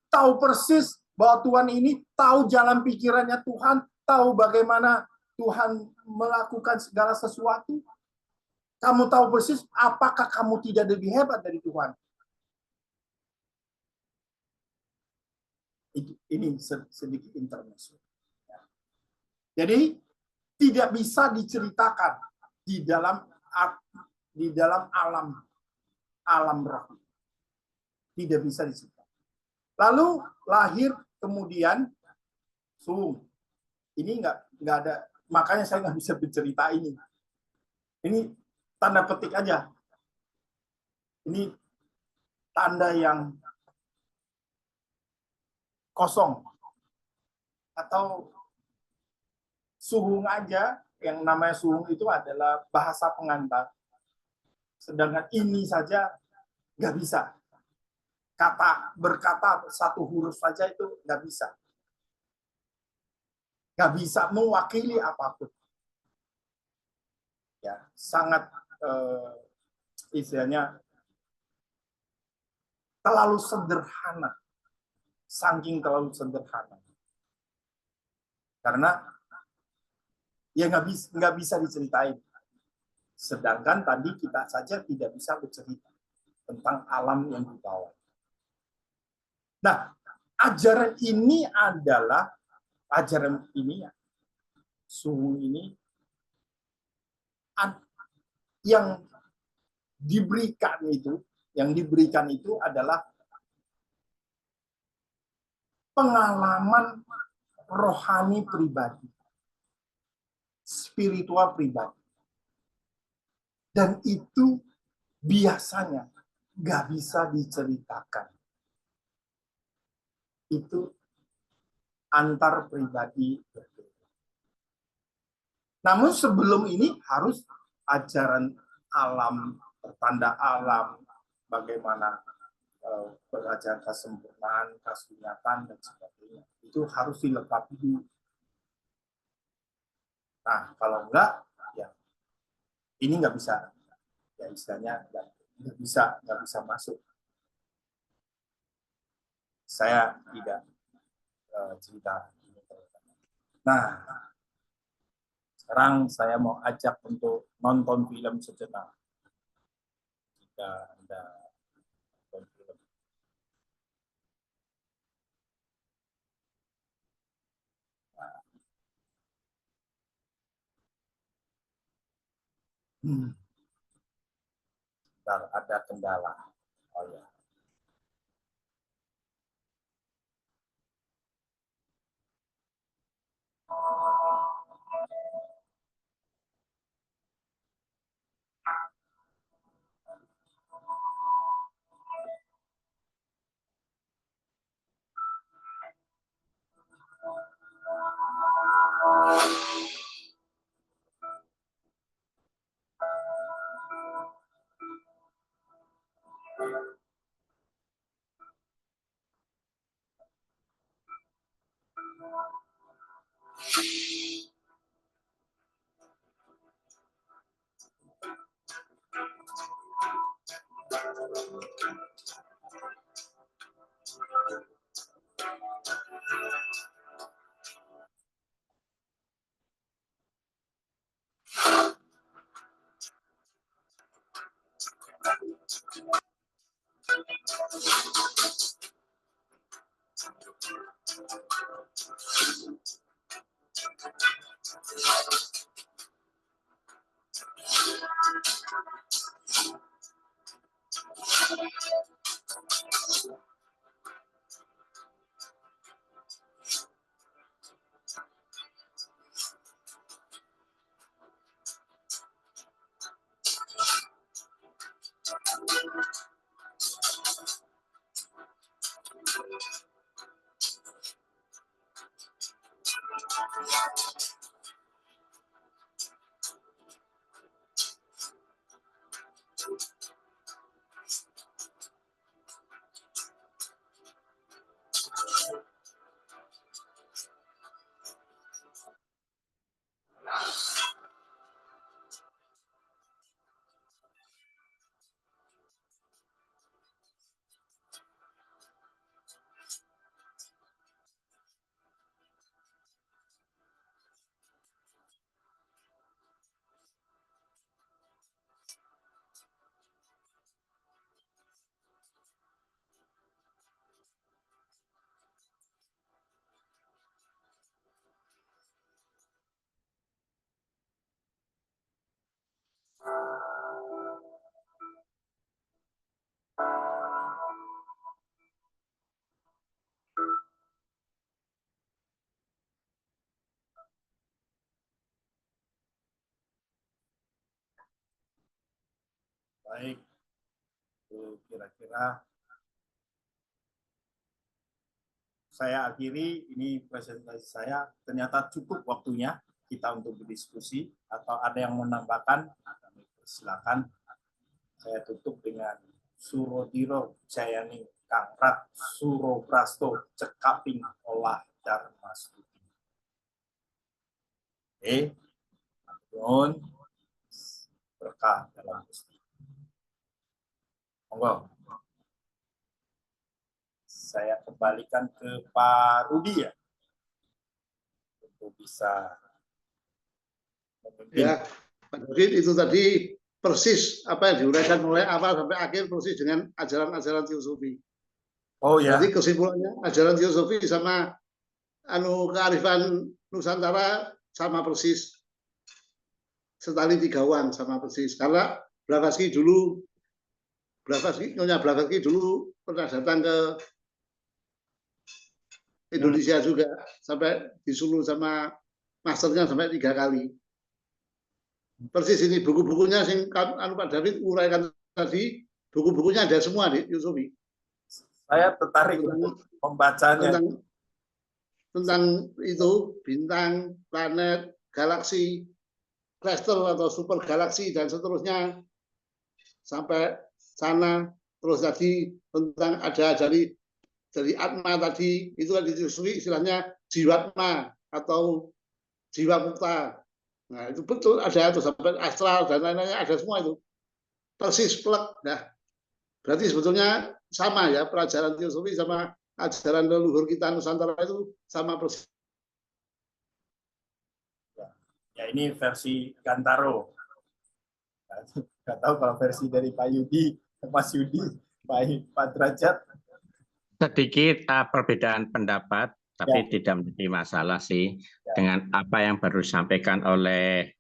tahu persis bahwa Tuhan ini, tahu jalan pikirannya Tuhan, tahu bagaimana Tuhan melakukan segala sesuatu. Kamu tahu persis, apakah kamu tidak lebih hebat dari Tuhan? Ini sedikit intermezzo. Jadi tidak bisa diceritakan di dalam alam roh. Tidak bisa diceritakan. Lalu lahir kemudian ini nggak ada, makanya saya nggak bisa bercerita ini. Ini tanda petik aja. Ini tanda yang kosong atau suhung aja. Yang namanya suhung itu adalah bahasa pengantar. Sedangkan ini saja nggak bisa. Berkata satu huruf saja itu nggak bisa. Nggak bisa mewakili apapun. Ya, sangat istilahnya terlalu sederhana. Saking terlalu sederhana. Karena ya nggak bisa diceritain. Sedangkan tadi kita saja tidak bisa bercerita tentang alam yang dibawa. Nah, ajaran ini suhu ini yang diberikan itu adalah pengalaman rohani pribadi, spiritual pribadi. Dan itu biasanya nggak bisa diceritakan. Itu antar pribadi berbeda. Namun sebelum ini harus ajaran alam, tanda alam, bagaimana belajar kesempurnaan, kasunyatan, dan sebagainya. Itu harus dilengkapi dulu. Nah, kalau enggak, ya ini nggak bisa. Ya istilahnya nggak bisa masuk. Saya tidak cerita. Nah, sekarang saya mau ajak untuk nonton film sejenak. Jika Anda nonton film. Bentar, ada kendala. Oh ya. Baik, kira-kira saya akhiri ini presentasi saya. Ternyata cukup waktunya kita untuk berdiskusi, atau ada yang menambahkan, kami silakan. Saya tutup dengan Surodiro Jayani Kangrat Surobrasto Cekaping Olah Dharma Studi. Nuhun berkah dalam Gusti. Monggo. Saya kembalikan ke Pak Rudi ya, untuk bisa memimpin. Ya, Pak David, itu tadi persis apa yang diuraikan mulai awal sampai akhir persis dengan ajaran-ajaran teosofi. Oh ya. Jadi kesimpulannya ajaran teosofi sama kearifan Nusantara sama persis. Setali tiga uang sama persis. Karena Blavatsky Nyonya Blavatsky dulu pernah datang ke Indonesia juga, sampai disuruh sama masternya sampai 3 kali. Persis ini buku-bukunya sing Pak David uraikan tadi, buku-bukunya ada semua di Teosofi. Saya tertarik membacanya. Tentang itu, bintang, planet, galaksi, cluster atau super galaksi dan seterusnya sampai sana. Terus tadi tentang ada dari Atma tadi, itu kan ditelusuri istilahnya jiwatma atau jiwa mukta. Nah, itu betul ada itu sampai astral dan lain-lainnya ada semua itu. Persis plek. Nah, berarti sebetulnya sama ya, pelajaran teosofi sama ajaran leluhur kita Nusantara itu sama persis. Ya, ini versi Gantaro. Nggak tahu kalau versi dari Pak Yudi, Mas Yudi, Pak Derajat. Sedikit perbedaan pendapat, tapi tidak menjadi masalah sih dengan apa yang baru disampaikan oleh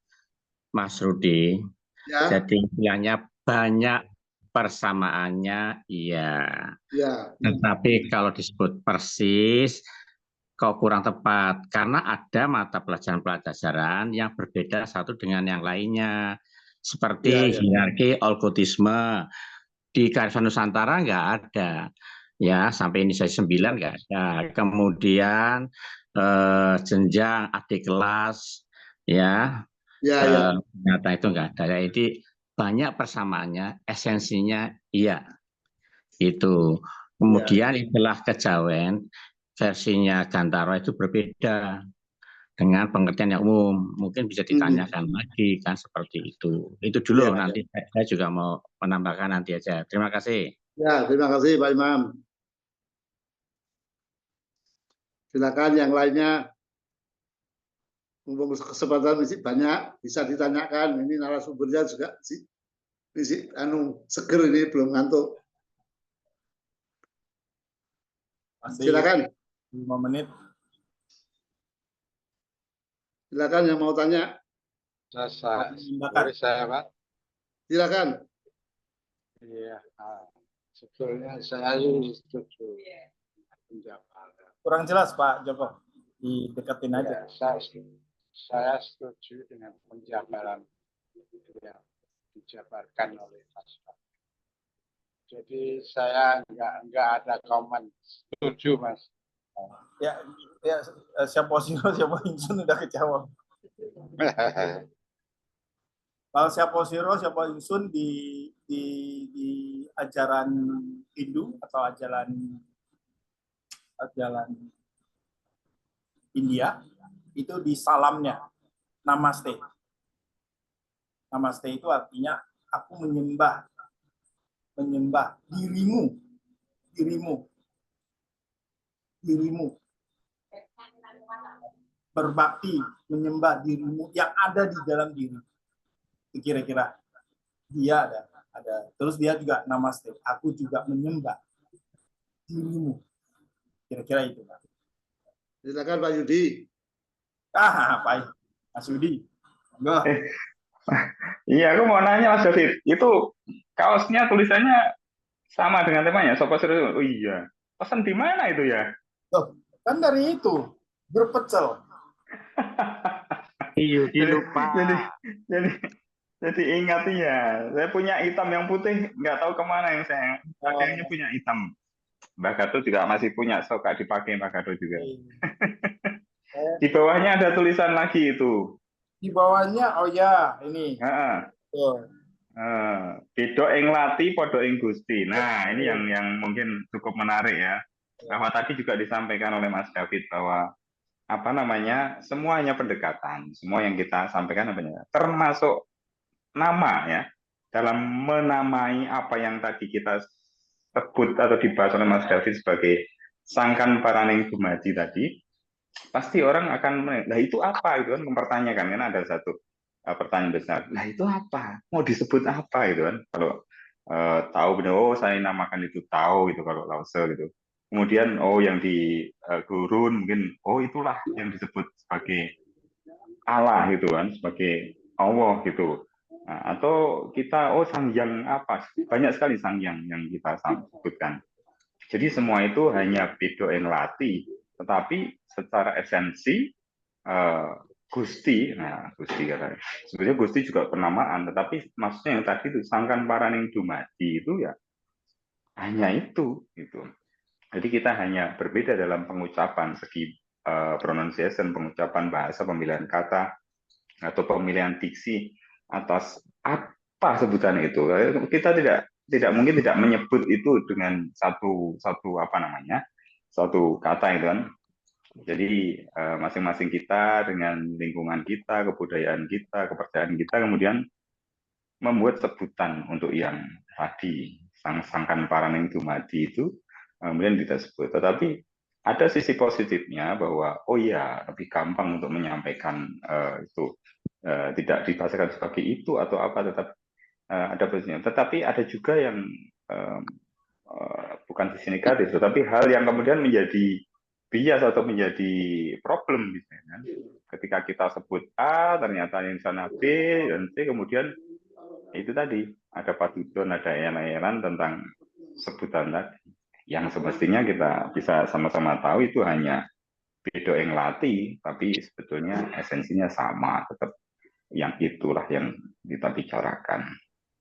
Mas Rudi. Jadi istilahnya banyak persamaannya, iya. Tetapi kalau disebut persis, kok kurang tepat. Karena ada mata pelajaran yang berbeda satu dengan yang lainnya. Seperti hierarki algotisme. Di kearifan Nusantara nggak ada. Ya, sampai ini saya 9 nggak ada. Kemudian jenjang adik kelas, ternyata itu nggak ada. Jadi banyak persamaannya, esensinya iya. Itu. Kemudian istilah kejawen versinya Gantaro itu berbeda dengan pengertian yang umum. Mungkin bisa ditanyakan lagi kan seperti itu. Itu dulu nanti saya juga mau menambahkan nanti aja. Terima kasih. Ya, terima kasih Pak Imam. Silakan yang lainnya. Mumpung kesempatan banyak bisa ditanyakan. Ini narasumbernya juga seger ini belum ngantuk. Silakan. 5 menit. Silakan yang mau tanya. Saya Pak. Silakan. Iya, sebetulnya saya setuju penjabaran. Kurang jelas Pak Joko, dideketin aja. Ya, saya setuju dengan penjabaran yang dijabarkan oleh Mas. Jadi saya nggak ada komen, setuju Mas. Ya siapa Insun udah kejawab. Kalau siapa Insun di ajaran Hindu atau ajaran India itu di salamnya namaste. Namaste itu artinya aku menyembah dirimu. Berbakti menyembah dirimu yang ada di dalam diri. Kira-kira dia ada. Terus dia juga namaste. Aku juga menyembah dirimu. Kira-kira itu. Silakan Pak Yudi. Pak Mas Yudi. Iya, aku mau nanya Mas David, itu kaosnya tulisannya sama dengan temanya, Sopo Serius. Oh iya, pesan di mana itu ya? Loh, kan dari itu, berpecel. Iya, lupa. Jadi ingat ya, saya punya hitam yang putih, nggak tahu kemana yang saya pakainya punya hitam. Mbak Gatot juga masih punya, suka dipakai Mbak Gatot juga. Di bawahnya ada tulisan lagi itu. Di bawahnya, oh ya, ini. Bedo ing lati, podo ing gusti. Nah, ini yang mungkin cukup menarik ya. Bahwa tadi juga disampaikan oleh Mas David bahwa semuanya pendekatan, semua yang kita sampaikan termasuk nama ya. Dalam menamai apa yang tadi kita sebut atau dibahas oleh Mas David sebagai sangkan paraning dumadi tadi, pasti orang akan, nah itu apa gitu kan, mempertanyakan, kan ada satu pertanyaan besar, nah itu apa, mau disebut apa gitu kan, kalau tahu benar, oh saya namakan itu tahu gitu kalau Lause gitu, kemudian oh yang di gurun mungkin, oh itulah yang disebut sebagai Allah gitu kan, sebagai Allah gitu. Nah, atau kita sang yang apa, banyak sekali sang yang kita sebutkan. Jadi semua itu hanya bedo ing lati, tetapi secara esensi Gusti, Gusti katanya. Sebenarnya Gusti juga penamaan, tetapi maksudnya yang tadi itu sangkan paraning dumadi itu ya hanya itu gitu. Jadi kita hanya berbeda dalam pengucapan, segi pronunciation, pengucapan bahasa, pemilihan kata atau pemilihan diksi atas apa sebutan itu. Kita tidak mungkin tidak menyebut itu dengan satu kata itu kan. Jadi masing-masing kita dengan lingkungan kita, kebudayaan kita, kepercayaan kita, kemudian membuat sebutan untuk yang tadi sangkan paraning dumadi itu, kemudian kita sebut. Tetapi ada sisi positifnya bahwa oh ya lebih gampang untuk menyampaikan itu, tidak dibahasakan sebagai itu atau apa, tetap ada positifnya. Tetapi ada juga yang bukan sisi negatif, tetapi hal yang kemudian menjadi bias atau menjadi problem misalnya. Ketika kita sebut A, ternyata yang sana B dan C, kemudian itu tadi ada patudon, ada elan-elan tentang sebutan tadi, yang semestinya kita bisa sama-sama tahu itu hanya bedo ing lati, tapi sebetulnya esensinya sama, tetap yang itulah yang kita bicarakan.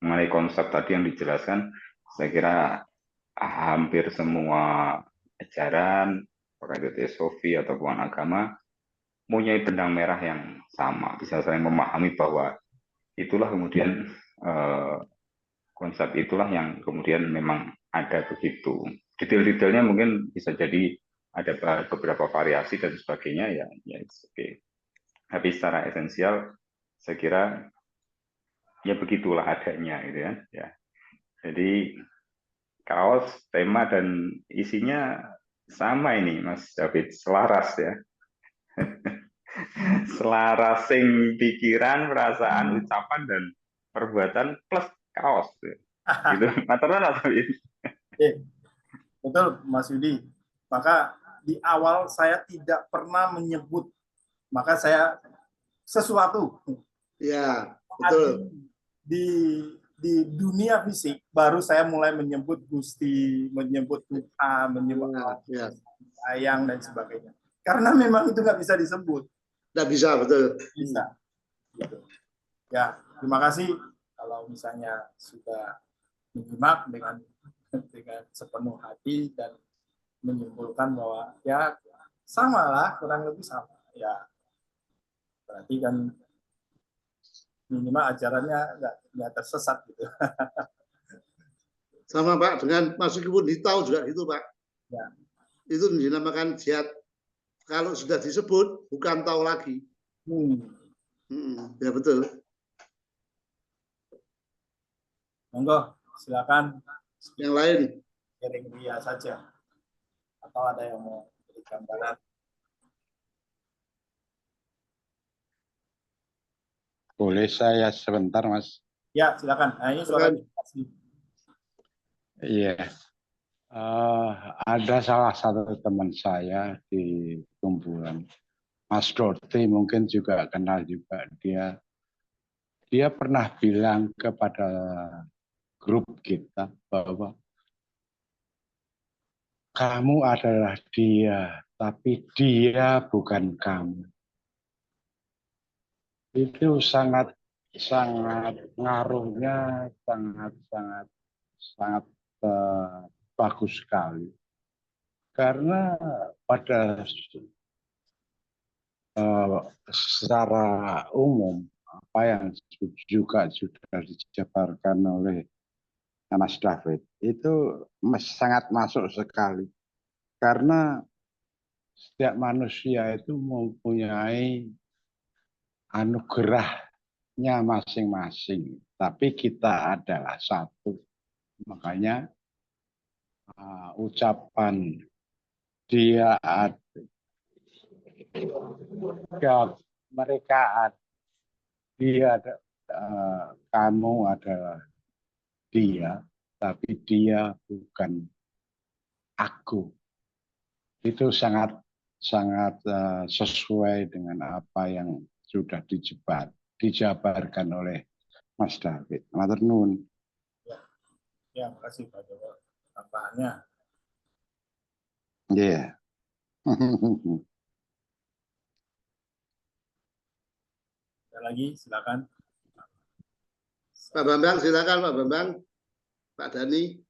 Mengenai konsep tadi yang dijelaskan, saya kira hampir semua ajaran, baik itu teosofi ataupun agama, mempunyai benang merah yang sama, bisa saling memahami bahwa itulah kemudian konsep itulah yang kemudian memang ada begitu. Detail-detailnya mungkin bisa jadi ada beberapa variasi dan sebagainya ya oke. Tapi secara esensial saya kira ya begitulah adanya gitu ya. Jadi kaos, tema dan isinya sama ini Mas David, selaras ya. Selarasing pikiran, perasaan, ucapan dan perbuatan plus kaos. Gitu. Materan atau ini? Betul Mas Yudi. Maka di awal saya tidak pernah menyebut, maka saya sesuatu. Ya, betul. di dunia fisik baru saya mulai menyebut Gusti, menyebut Tuhan, menyebut sayang dan sebagainya. Karena memang itu nggak bisa disebut. Nggak bisa, betul. Bisa. Gitu. Ya, terima kasih kalau misalnya sudah menyimak dengan sepenuh hati dan menyimpulkan bahwa ya samalah, kurang lebih sama. Ya, berarti kan minimal ajarannya nggak tersesat gitu. Sama Pak, dengan meskipun tahu juga gitu Pak. Ya. Itu dinamakan jihad. Kalau sudah disebut, bukan tahu lagi. Ya betul. Monggo, silakan. Yang lain. Sharing Ria saja. Atau ada yang mau beri gambaran? Boleh saya sebentar, Mas? Ya, silakan. Nah, ini suara dikasih. Iya. Ada salah satu teman saya di kumpulan, Mas Dorti mungkin juga kenal juga dia. Dia pernah bilang kepada grup kita bahwa kamu adalah dia, tapi dia bukan kamu. Itu sangat ngaruhnya sangat bagus sekali. Karena pada secara umum apa yang juga sudah dijabarkan oleh Mas David itu sangat masuk sekali. Karena setiap manusia itu mempunyai anugerahnya masing-masing, tapi kita adalah satu. Makanya ucapan dia mereka dia kamu adalah dia, tapi dia bukan aku. Itu sangat sesuai dengan apa yang sudah dijabarkan oleh Mas David. Matur nuwun. Ya, makasih Pak Joko. Tambahannya. Iya. Ada lagi, silakan. Pak Bambang, silakan Pak Bambang. Pak Dani.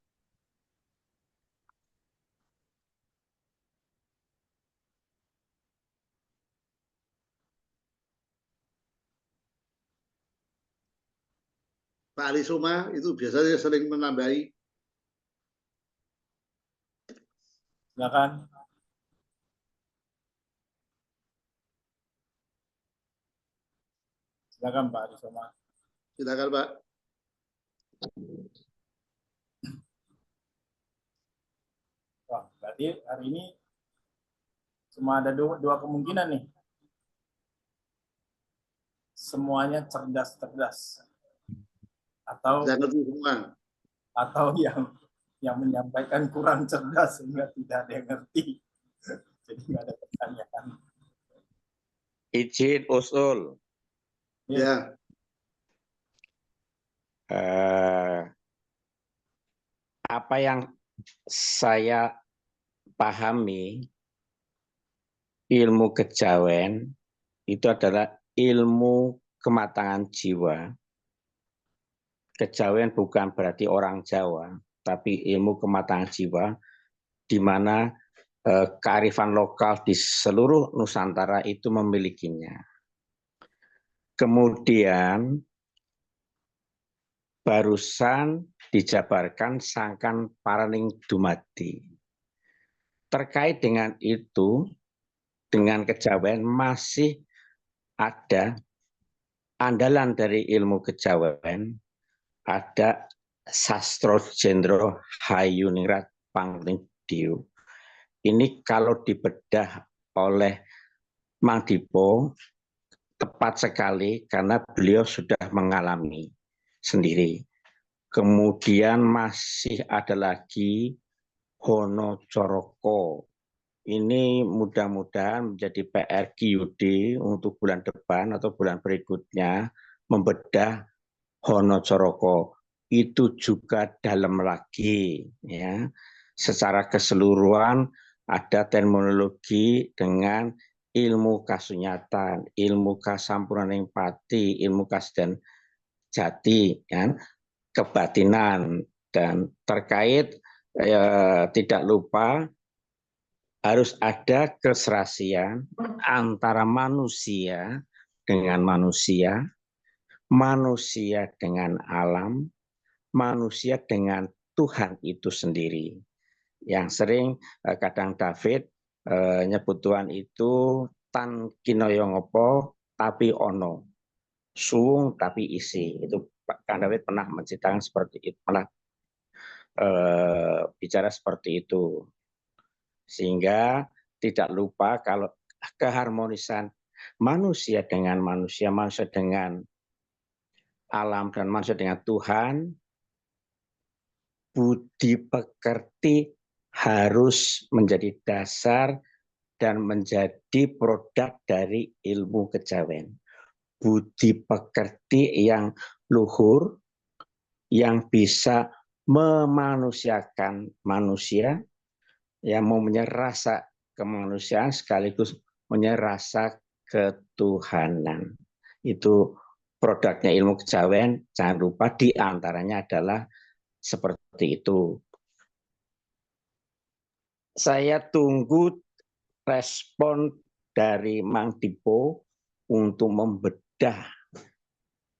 Pak Ali Soma itu biasanya sering menambahi. Silakan. Silakan Pak Ali Soma. Silakan Pak. Wah, berarti hari ini cuma ada dua kemungkinan nih. Semuanya cerdas-cerdas. Atau yang menyampaikan kurang cerdas sehingga tidak ada yang ngerti. Jadi nggak ada pertanyaan. Izin usul. Ya. Apa yang saya pahami, ilmu kejawen itu adalah ilmu kematangan jiwa. Kejawen bukan berarti orang Jawa, tapi ilmu kematangan jiwa, di mana kearifan lokal di seluruh Nusantara itu memilikinya. Kemudian barusan dijabarkan sangkan paraning dumadi. Terkait dengan itu, dengan kejawen masih ada andalan dari ilmu kejawen, ada Sastro Jendro Hayuningrat Pangringdiu. Ini kalau dibedah oleh Mang Dipo tepat sekali karena beliau sudah mengalami sendiri. Kemudian masih ada lagi Hono Coroko. Ini mudah-mudahan menjadi PR QD untuk bulan depan atau bulan berikutnya membedah Hono Coroko. itu juga dalam lagi, ya. Secara keseluruhan ada terminologi dengan ilmu kasunyatan, ilmu kasampurnaning pati, ilmu kasdan jati, kan, kebatinan, dan terkait tidak lupa harus ada keserasian antara manusia dengan manusia, manusia dengan alam, manusia dengan Tuhan itu sendiri. Yang sering kadang David nyebut Tuhan itu tan kinoyongopo tapi ono, suung tapi isi. Itu Kang David pernah menceritakan seperti itu, pernah bicara seperti itu. Sehingga tidak lupa kalau keharmonisan manusia dengan manusia, manusia dengan alam, dan manusia dengan Tuhan, budi pekerti harus menjadi dasar dan menjadi produk dari ilmu kejawen. Budi pekerti yang luhur, yang bisa memanusiakan manusia, yang mempunyai rasa kemanusiaan sekaligus mempunyai rasa ketuhanan. Itu produknya ilmu kejawen, jangan lupa diantaranya adalah seperti itu. Saya tunggu respon dari Mang Dipo untuk membedah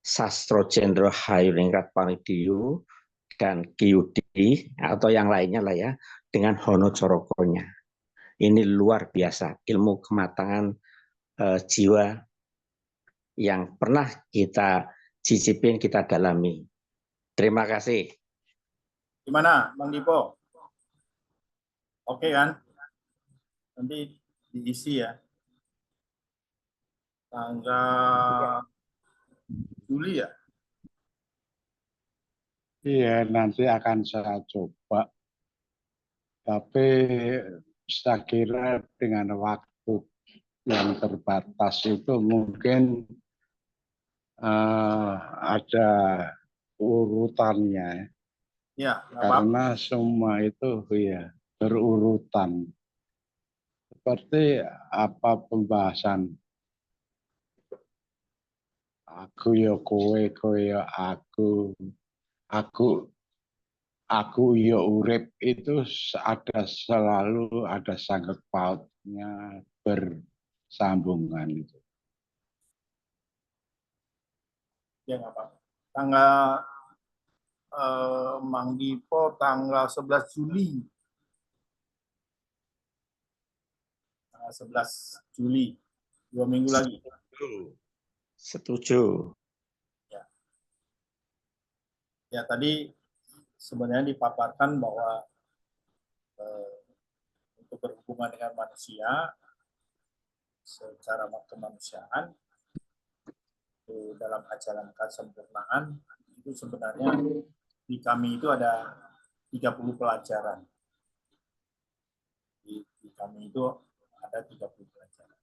Sastro Jendro Hayuningrat Panidio dan Kyudi atau yang lainnya lah ya, dengan Hono Corokonya. Ini luar biasa ilmu kematangan jiwa yang pernah kita cicipin, kita dalami. Terima kasih. Gimana, Bang Dipo? Oke kan? Nanti diisi ya. Tanggal Juli ya? Iya, nanti akan saya coba. Tapi saya kira dengan waktu yang terbatas itu mungkin ada urutannya. Ya, Karena semua itu ya berurutan. Seperti apa pembahasan aku ya kowe, kowe ya aku ya urip, itu selalu ada sangkut pautnya, bersambungan itu. ya nggak apa-apa. Tanggal Mang Dipo tanggal 11 Juli. Tanggal 11 Juli. 2 minggu lagi. Setuju. Ya, tadi sebenarnya dipaparkan bahwa untuk berhubungan dengan manusia secara kemanusiaan itu dalam ajaran kesempurnaan itu sebenarnya di kami itu ada 30 pelajaran. Di kami itu ada 30 pelajaran.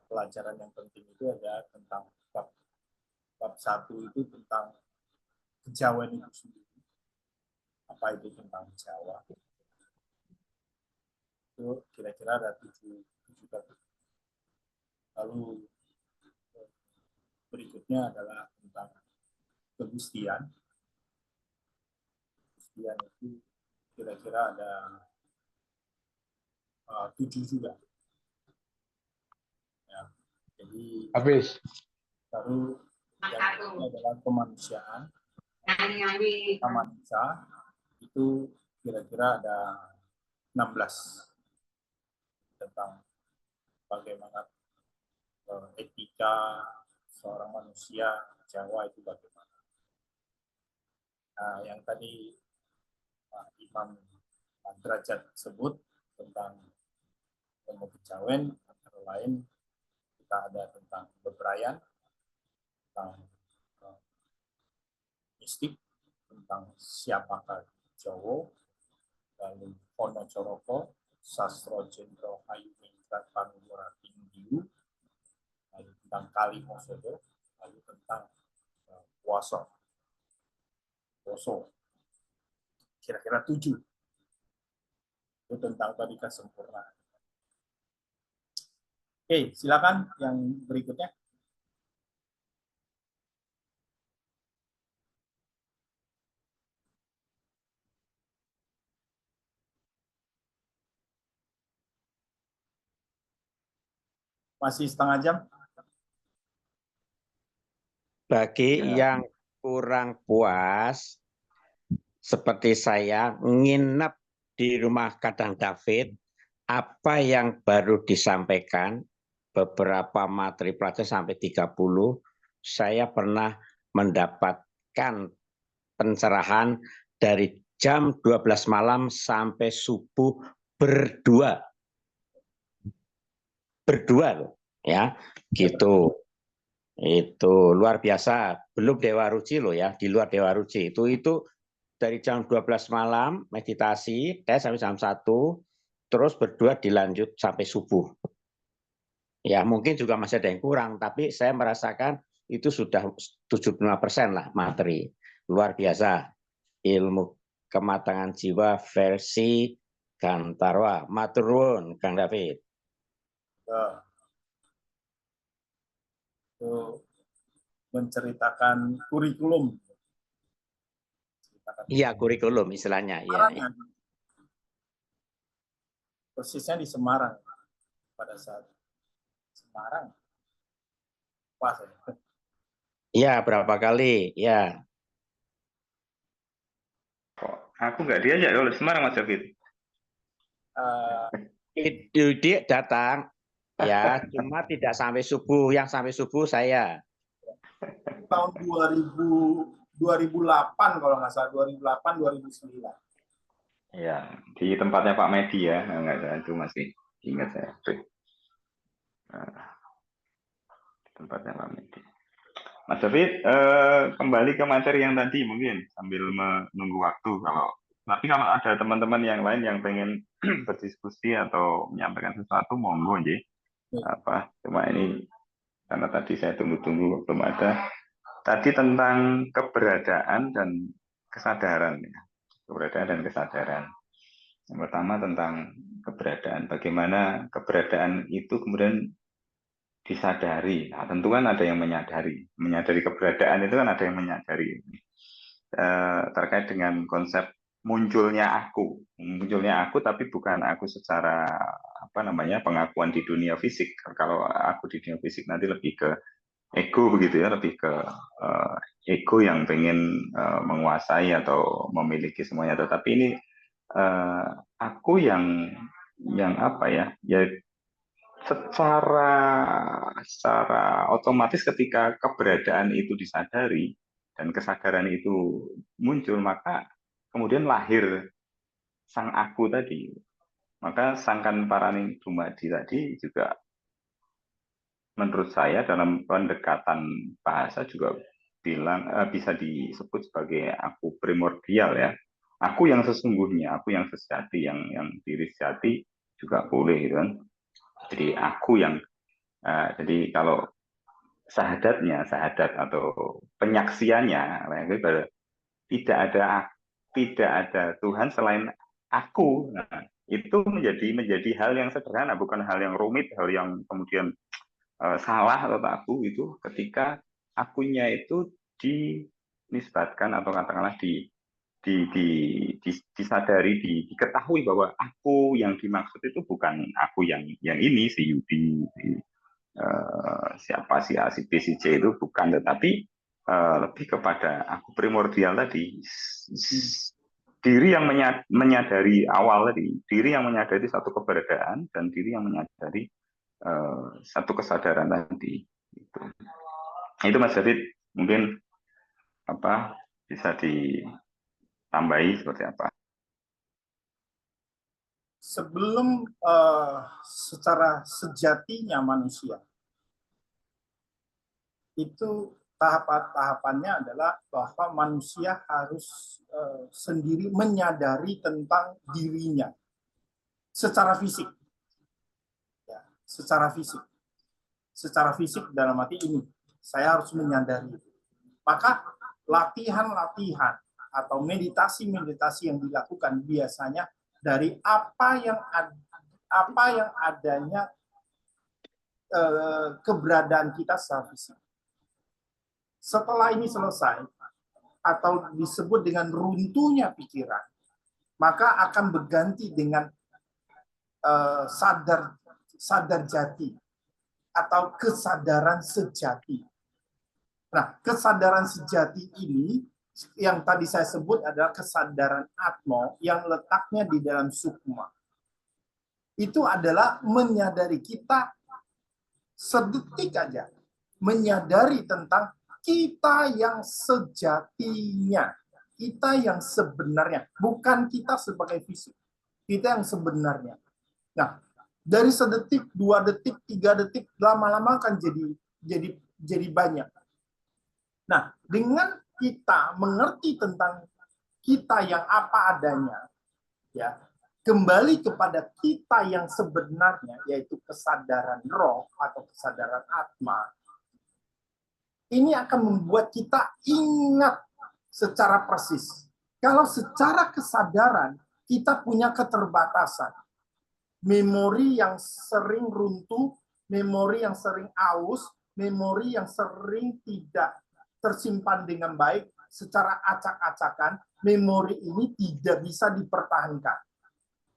Pelajaran yang penting itu ada tentang bab 1 itu tentang kejawen itu sendiri. Apa itu tentang Jawa? Itu kira-kira ada 7 bab. Lalu berikutnya adalah tentang kegustian. Kegustian itu kira-kira ada 7 juga. Ya, jadi Habis. baru yang kedua adalah kemanusiaan. Manusia itu kira-kira ada 16 tentang bagaimana etika seorang manusia Jawa itu bagaimana. Nah, yang tadi Pak Imam Derajat sebut tentang ilmu kejawen, antara lain kita ada tentang bebrayan, tentang mistik, tentang siapakah Jawa, lalu Hono Coroko, Sastro Jendro Hayuningrat Panulura Tinggiu, lalu tentang Kali Mosodo, lalu tentang puasa. Poso. Kira-kira 7. Itu tentang tadi kesempurnaan. Oke, silakan yang berikutnya. Masih setengah jam. Bagi Ya. yang kurang puas, seperti saya nginep di rumah Kadang David, apa yang baru disampaikan, beberapa materi pelajaran sampai 30, saya pernah mendapatkan pencerahan dari jam 12 malam sampai subuh berdua. Berdua loh, ya, gitu. Itu luar biasa, belum Dewa Ruci loh ya, di luar Dewa Ruci itu dari jam 12 malam meditasi sampai jam 1, terus berdua dilanjut sampai subuh. Ya mungkin juga masih ada yang kurang, tapi saya merasakan itu sudah 75% lah materi. Luar biasa, ilmu kematangan jiwa versi Gantarwa. Matur nuwun, Kang David. Itu menceritakan kurikulum. Iya, kurikulum istilahnya. Ya. Persisnya di Semarang pada saat Semarang. Pas ya. Iya, berapa kali? Ya. Aku nggak diajak kalau di Semarang, Mas David. Dia datang, ya, cuma tidak sampai subuh. Yang sampai subuh saya. Tahun 2008 kalau nggak salah, 2008-2009. Ya, di tempatnya Pak Medi ya, nggak ada itu masih ingat saya. Tempatnya Pak Medi. Mas David, kembali ke materi yang tadi mungkin sambil menunggu waktu. Tapi kalau ada teman-teman yang lain yang pengen berdiskusi atau menyampaikan sesuatu, monggo nggih. Cuma ini karena tadi saya tunggu-tunggu belum ada. Tadi tentang keberadaan dan kesadaran, ya. Keberadaan dan kesadaran. Yang pertama tentang keberadaan. Bagaimana keberadaan itu kemudian disadari. Nah, tentu kan ada yang menyadari. Menyadari keberadaan itu kan ada yang menyadari. Terkait dengan konsep munculnya aku. Munculnya aku tapi bukan aku secara pengakuan di dunia fisik. Kalau aku di dunia fisik nanti lebih ke ego begitu ya, lebih ke ego yang pengen menguasai atau memiliki semuanya. Tetapi ini aku yang secara otomatis ketika keberadaan itu disadari dan kesadaran itu muncul, maka kemudian lahir sang aku tadi. Maka Sangkan Paraning Dumadi tadi juga menurut saya dalam pendekatan bahasa juga bisa disebut sebagai aku primordial ya. Aku yang sesungguhnya, aku yang sejati, yang diri sejati juga boleh gitu kan. Jadi aku yang jadi kalau sahadat atau penyaksiannya tidak ada Tuhan selain aku. Nah, itu menjadi hal yang sederhana, bukan hal yang rumit, hal yang kemudian salah atau tabu. Itu ketika akunya itu dinisbatkan atau katakanlah disadari, diketahui bahwa aku yang dimaksud itu bukan aku yang ini si Yudi, siapa si A, si B, si C itu bukan, tetapi lebih kepada aku primordial tadi, diri yang menyadari awal tadi, diri yang menyadari satu keberadaan dan diri yang menyadari satu kesadaran tadi. Itu Mas David mungkin bisa ditambahi seperti apa? Sebelum secara sejatinya manusia, itu tahapannya adalah bahwa manusia harus sendiri menyadari tentang dirinya secara fisik. Ya, secara fisik dalam arti ini, saya harus menyadari. Maka latihan-latihan atau meditasi-meditasi yang dilakukan biasanya dari apa yang adanya keberadaan kita secara fisik. Setelah ini selesai, atau disebut dengan runtuhnya pikiran, maka akan berganti dengan sadar jati atau kesadaran sejati. Nah, kesadaran sejati ini yang tadi saya sebut adalah kesadaran atma yang letaknya di dalam sukma. Itu adalah menyadari kita sedetik aja, menyadari tentang kita yang sejatinya, kita yang sebenarnya, bukan kita sebagai fisik, kita yang sebenarnya. Nah, dari sedetik, 2 detik, 3 detik, lama-lama akan jadi banyak. Nah, dengan kita mengerti tentang kita yang apa adanya, ya, kembali kepada kita yang sebenarnya, yaitu kesadaran roh atau kesadaran atma, ini akan membuat kita ingat secara persis. Kalau secara kesadaran kita punya keterbatasan, memori yang sering runtuh, memori yang sering aus, memori yang sering tidak tersimpan dengan baik, secara acak-acakan, memori ini tidak bisa dipertahankan.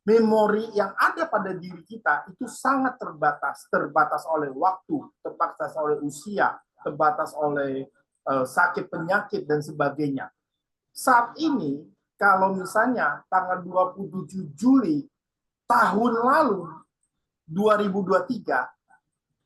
Memori yang ada pada diri kita itu sangat terbatas oleh waktu, terbatas oleh usia, terbatas oleh sakit penyakit dan sebagainya. Saat ini, kalau misalnya tanggal 27 Juli tahun lalu, 2023,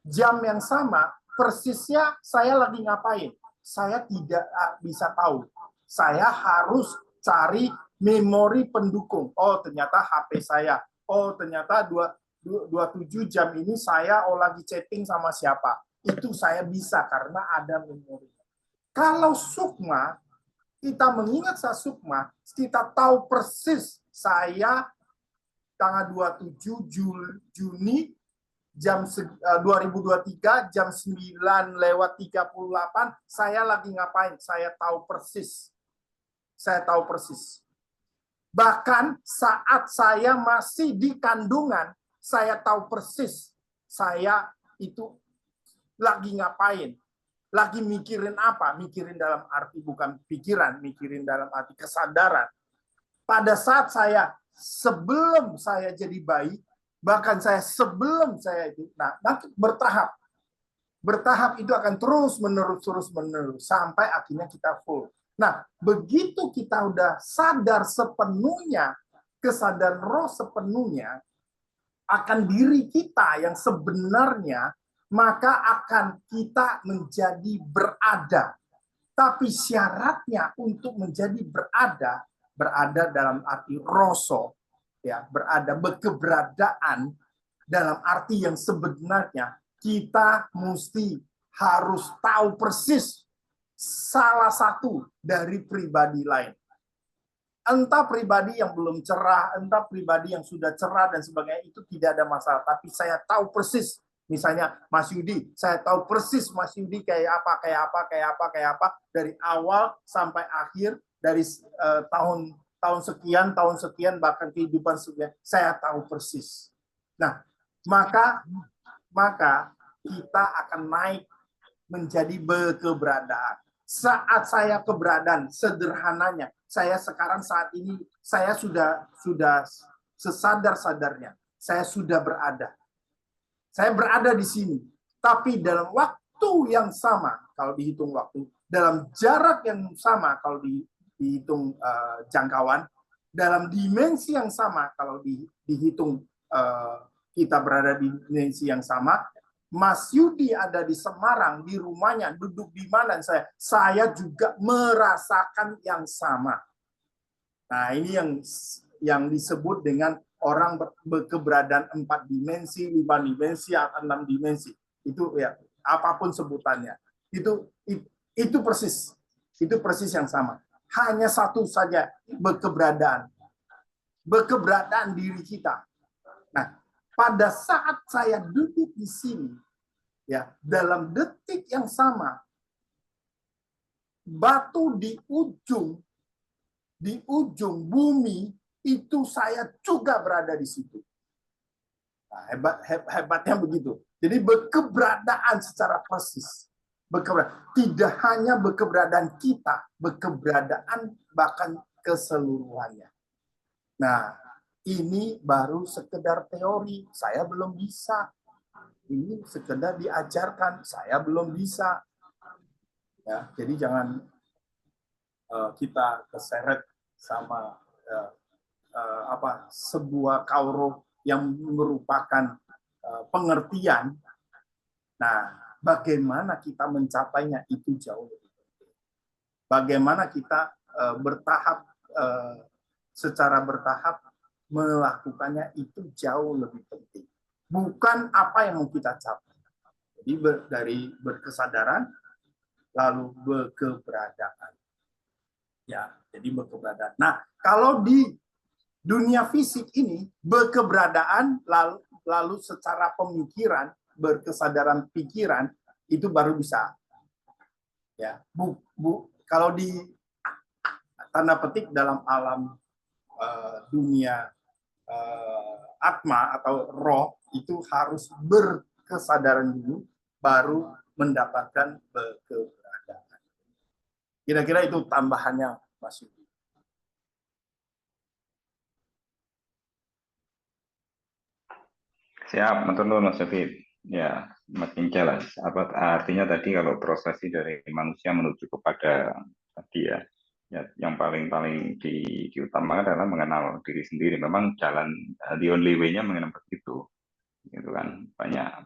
jam yang sama, persisnya saya lagi ngapain? Saya tidak bisa tahu. Saya harus cari memori pendukung. Oh, ternyata HP saya. Oh, ternyata 27 jam ini saya lagi chatting sama siapa. Itu saya bisa karena ada memori. Kalau sukma, kita mengingat saya sukma, kita tahu persis saya tanggal 27 Juni jam 2023 jam 9:38 saya lagi ngapain? Saya tahu persis. Saya tahu persis. Bahkan saat saya masih di kandungan, saya tahu persis saya itu lagi ngapain. Lagi mikirin apa? Mikirin dalam arti bukan pikiran, mikirin dalam arti kesadaran. Pada saat saya sebelum saya jadi bayi, bahkan saya sebelum saya itu, nah bertahap. Bertahap itu akan terus menerus sampai akhirnya kita full. Nah, begitu kita udah sadar sepenuhnya, kesadaran roh sepenuhnya akan diri kita yang sebenarnya, maka akan kita menjadi berada. Tapi syaratnya untuk menjadi berada dalam arti roso, ya, berada, berkeberadaan dalam arti yang sebenarnya, kita mesti harus tahu persis salah satu dari pribadi lain. Entah pribadi yang belum cerah, entah pribadi yang sudah cerah dan sebagainya, itu tidak ada masalah. Tapi saya tahu persis, misalnya Mas Yudi, saya tahu persis Mas Yudi kayak apa, dari awal sampai akhir, dari tahun sekian, bahkan kehidupan sekian, saya tahu persis. Nah, maka kita akan naik menjadi berkeberadaan. Saat saya keberadaan, sederhananya, saya sekarang saat ini, saya sudah sesadar-sadarnya, saya sudah berada. Saya berada di sini. Tapi dalam waktu yang sama, kalau dihitung waktu, dalam jarak yang sama, kalau dihitung jangkauan, dalam dimensi yang sama, kalau dihitung kita berada di dimensi yang sama, Mas Yudi ada di Semarang, di rumahnya, duduk di mana saya juga merasakan yang sama. Nah, ini yang disebut dengan orang berkeberadaan 4 dimensi, 5 dimensi, atau 6 dimensi. Itu ya, apapun sebutannya. Itu persis. Itu persis yang sama. Hanya satu saja berkeberadaan. Berkeberadaan diri kita. Nah, pada saat saya duduk di sini, ya, dalam detik yang sama, batu di ujung di ujung bumi, itu saya juga berada di situ. Nah, hebatnya begitu. Jadi berkeberadaan secara persis. Tidak hanya berkeberadaan kita, berkeberadaan bahkan keseluruhannya. Nah, ini baru sekedar teori, saya belum bisa. Ini sekedar diajarkan, saya belum bisa. Ya, jadi jangan kita keseret sama sebuah kauro yang merupakan pengertian. Nah, bagaimana kita mencapainya itu jauh lebih penting. Bagaimana kita secara bertahap melakukannya itu jauh lebih penting. Bukan apa yang mau kita capai. Jadi dari berkesadaran lalu berkeberadaan. Ya, jadi berkeberadaan. Nah, kalau di dunia fisik ini berkeberadaan lalu secara pemikiran, berkesadaran pikiran itu baru bisa. Ya, kalau di tanda petik dalam alam dunia atma atau roh itu harus berkesadaran dulu baru mendapatkan keberadaan. Kira-kira itu tambahannya, Mas Yudi. Siap, betul Mas David. Ya, makin jelas. Artinya tadi kalau prosesi dari manusia menuju kepada tadi ya, yang paling diutamakan adalah mengenal diri sendiri. Memang jalan the only way-nya mengenal begitu, gitu kan. Banyak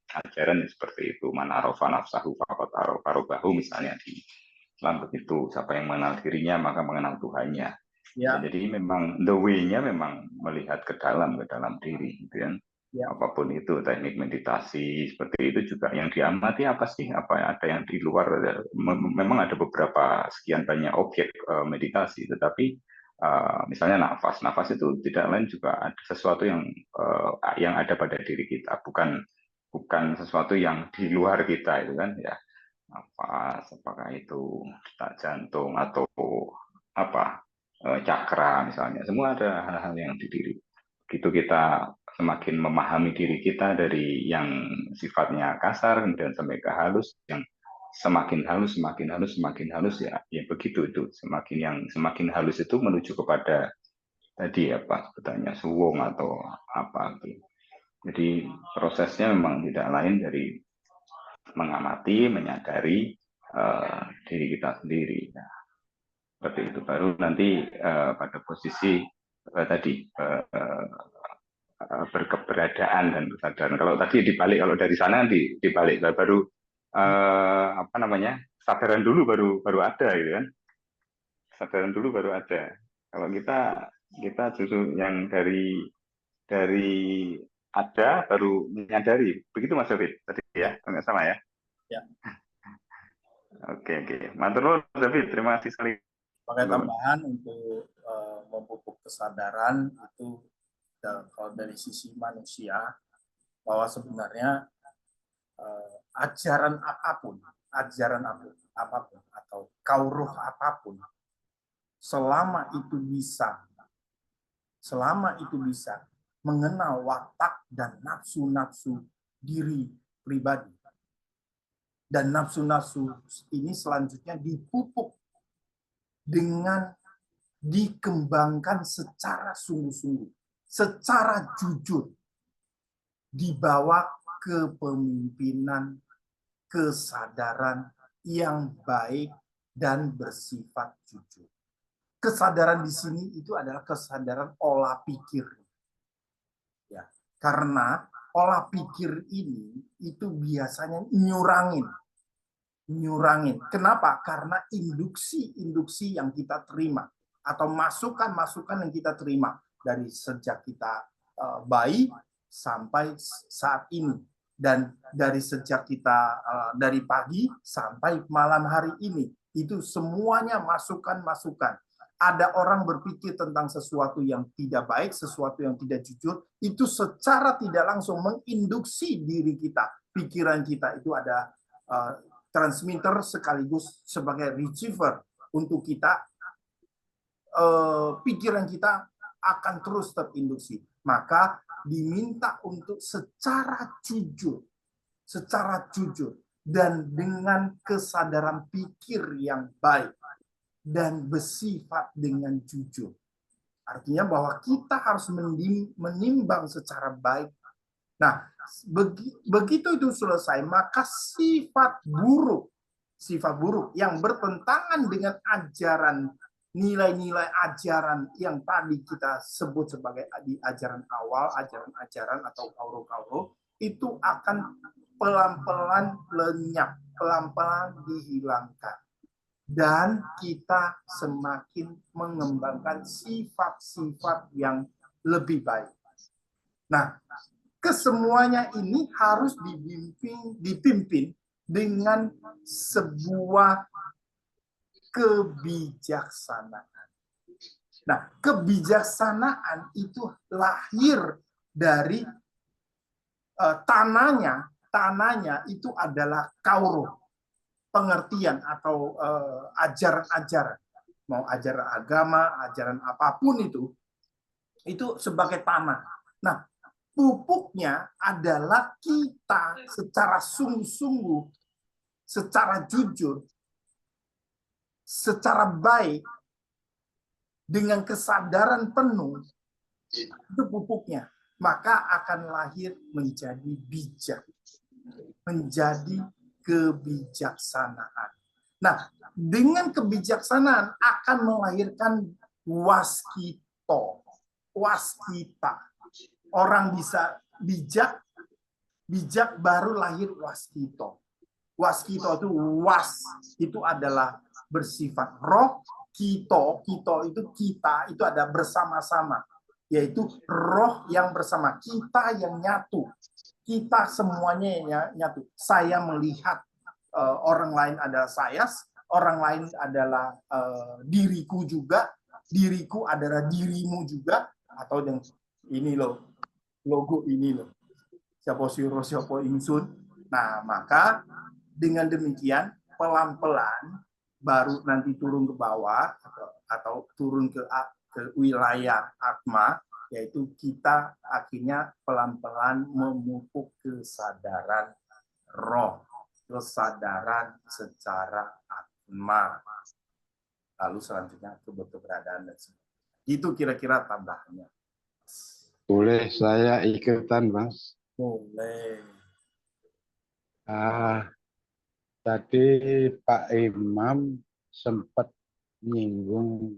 ajaran seperti itu. Man arafa nafsahu faqad arafa rabbahu misalnya di Islam begitu. Siapa yang mengenal dirinya maka mengenal Tuhannya. Ya, jadi memang the way-nya memang melihat ke dalam diri, gitu kan. Ya. Apapun itu, teknik meditasi seperti itu juga yang diamati apa sih? Apa ada yang di luar? Memang ada beberapa sekian banyak objek meditasi, tetapi misalnya nafas itu tidak lain juga ada sesuatu yang ada pada diri kita, bukan sesuatu yang di luar kita, itu kan ya. Nafas, apakah itu detak jantung atau cakra misalnya, semua ada hal-hal yang di diri. Begitu kita semakin memahami diri kita dari yang sifatnya kasar kemudian sampai ke halus, yang semakin halus ya begitu itu semakin halus itu menuju kepada tadi sebetulnya suwung atau apa gitu. Jadi prosesnya memang tidak lain dari mengamati, menyadari diri kita sendiri. Nah, seperti itu baru nanti pada posisi tadi berkeberadaan dan kesadaran. Kalau tadi dibalik, kalau dari sana dibalik baru kesadaran dulu baru ada, gitu kan? Kesadaran dulu baru ada. Kalau kita justru yang dari ada baru menyadari. Begitu Mas David tadi ya, nggak salah ya? Ya. Oke. Matur nuwun Mas David, terima kasih sekali. Pakai tambahan untuk memupuk kesadaran itu kalau dari sisi manusia bahwa sebenarnya ajaran apapun atau kauruh apapun selama itu bisa mengenal watak dan nafsu-nafsu diri pribadi, dan nafsu-nafsu ini selanjutnya dipupuk dengan dikembangkan secara sungguh-sungguh, secara jujur, di bawah kepemimpinan kesadaran yang baik dan bersifat jujur. Kesadaran di sini itu adalah kesadaran olah pikir. Ya, karena olah pikir ini itu biasanya nyurangin. Kenapa? Karena induksi yang kita terima atau masukan yang kita terima dari sejak kita bayi sampai saat ini, dan dari sejak kita dari pagi sampai malam hari ini, itu semuanya masukan. Ada orang berpikir tentang sesuatu yang tidak baik, sesuatu yang tidak jujur, itu secara tidak langsung menginduksi diri kita. Pikiran kita itu ada transmitter sekaligus sebagai receiver untuk kita, pikiran kita akan terus terinduksi. Maka diminta untuk secara jujur dan dengan kesadaran pikir yang baik dan bersifat dengan jujur. Artinya bahwa kita harus menimbang secara baik. Nah, begitu itu selesai, maka sifat buruk yang bertentangan dengan ajaran, nilai-nilai ajaran yang tadi kita sebut sebagai di ajaran awal, ajaran-ajaran atau kauro-kauro, itu akan pelan-pelan lenyap, pelan-pelan dihilangkan. Dan kita semakin mengembangkan sifat-sifat yang lebih baik. Nah, kesemuanya ini harus dipimpin dengan sebuah kebijaksanaan. Nah, kebijaksanaan itu lahir dari tanahnya itu adalah kauro, pengertian atau ajaran-ajaran, mau ajaran agama, ajaran apapun itu sebagai tanah. Nah, pupuknya adalah kita secara sungguh-sungguh, secara jujur, secara baik, dengan kesadaran penuh, itu pupuknya. Maka akan lahir menjadi bijak, menjadi kebijaksanaan. Nah, dengan kebijaksanaan akan melahirkan waskita. Orang bisa bijak baru lahir waskito. Waskito itu itu adalah bersifat roh, kito itu kita, itu ada bersama-sama, yaitu roh yang bersama, kita yang nyatu. Kita semuanya yang nyatu. Saya melihat orang lain adalah saya, orang lain adalah diriku juga, diriku adalah dirimu juga, atau dengan ini loh, logo ini loh, siapa siro siapa ingsun. Nah, maka dengan demikian pelan-pelan baru nanti turun ke bawah atau turun ke wilayah atma, yaitu kita akhirnya pelan-pelan memupuk kesadaran roh, kesadaran secara atma. Lalu selanjutnya keberadaan dan sebagainya. Itu kira-kira tambahannya. Boleh saya ikutan, Mas? Boleh. Tadi Pak Imam sempat menyinggung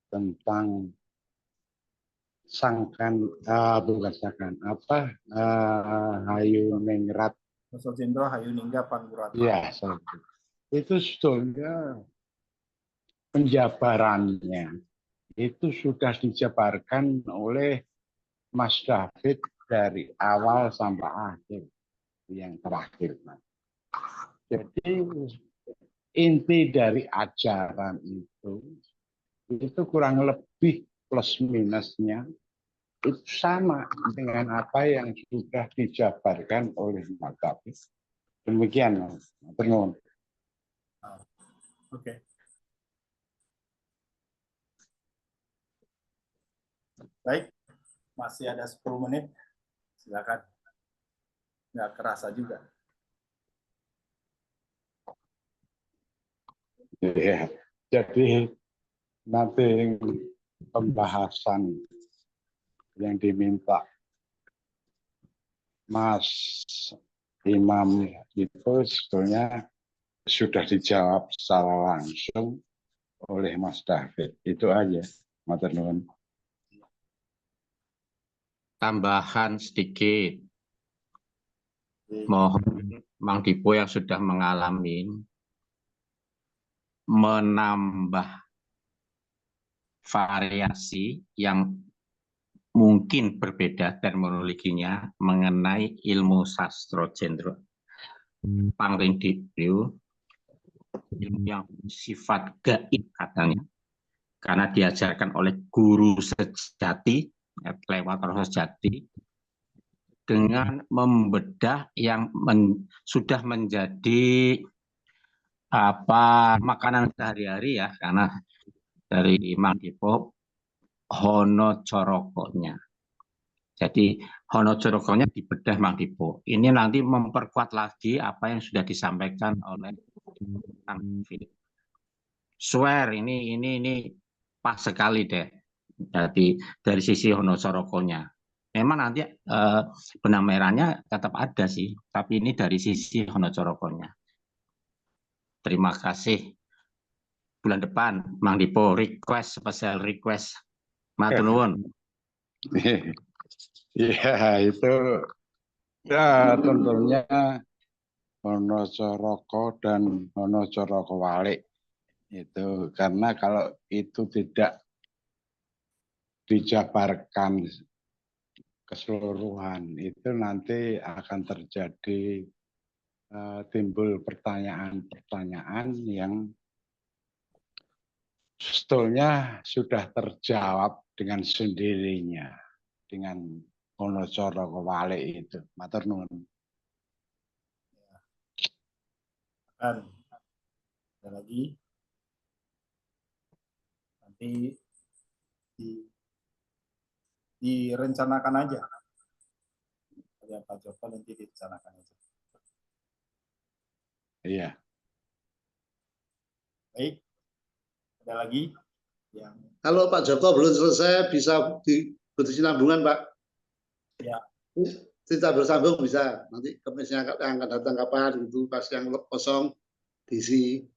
tentang Hayuningrat. Sojendro Hayuningga Pangurata. Iya, itu sebetulnya penjabarannya itu sudah dijabarkan oleh Mas David dari awal sampai akhir, yang terakhir. Jadi inti dari ajaran itu kurang lebih plus minusnya itu sama dengan apa yang sudah dijabarkan oleh Mas David. Demikian, Mas. Oke. Baik, masih ada 10 menit. Silakan. Nggak kerasa juga. Ya, jadi nanti pembahasan yang diminta Mas Imam itu sebetulnya sudah dijawab secara langsung oleh Mas David. Itu aja, matur nuwun. Tambahan sedikit. Mohon Mang Dipo yang sudah mengalami menambah variasi yang mungkin berbeda terminologinya mengenai ilmu sastra jendro pangring dipriu, ilmu yang sifat gaib katanya, karena diajarkan oleh guru sejati lewat roh sejati, dengan membedah yang sudah menjadi makanan sehari-hari ya, karena dari Mang Dipo Hono Corokonya. Jadi Hono Corokonya dibedah Mang Dipo. Ini nanti memperkuat lagi apa yang sudah disampaikan oleh Kang Philip. Swear ini pas sekali deh. Jadi dari sisi Hono Corokonya. Memang nanti benang merahnya tetap ada sih, tapi ini dari sisi Hono Corokonya. Terima kasih. Bulan depan Mang Dipo special request. Matur nuwun. Iya, itu ya tentunya Hono Coroko dan Hono Coroko Walik itu, karena kalau itu tidak dijabarkan keseluruhan itu nanti akan terjadi timbul pertanyaan-pertanyaan yang sebetulnya sudah terjawab dengan sendirinya dengan Hono Coroko Walik itu. Matur nuwun. Kan ada lagi nanti direncanakan aja. Ya, Pak Joko nanti direncanakan aja. Iya. Baik, ada lagi yang Kalau Pak Joko belum selesai bisa berkesinambungan Pak. ya Cerita bersambung bisa nanti kemisnya yang akan datang kapan gitu pas yang kosong diisi.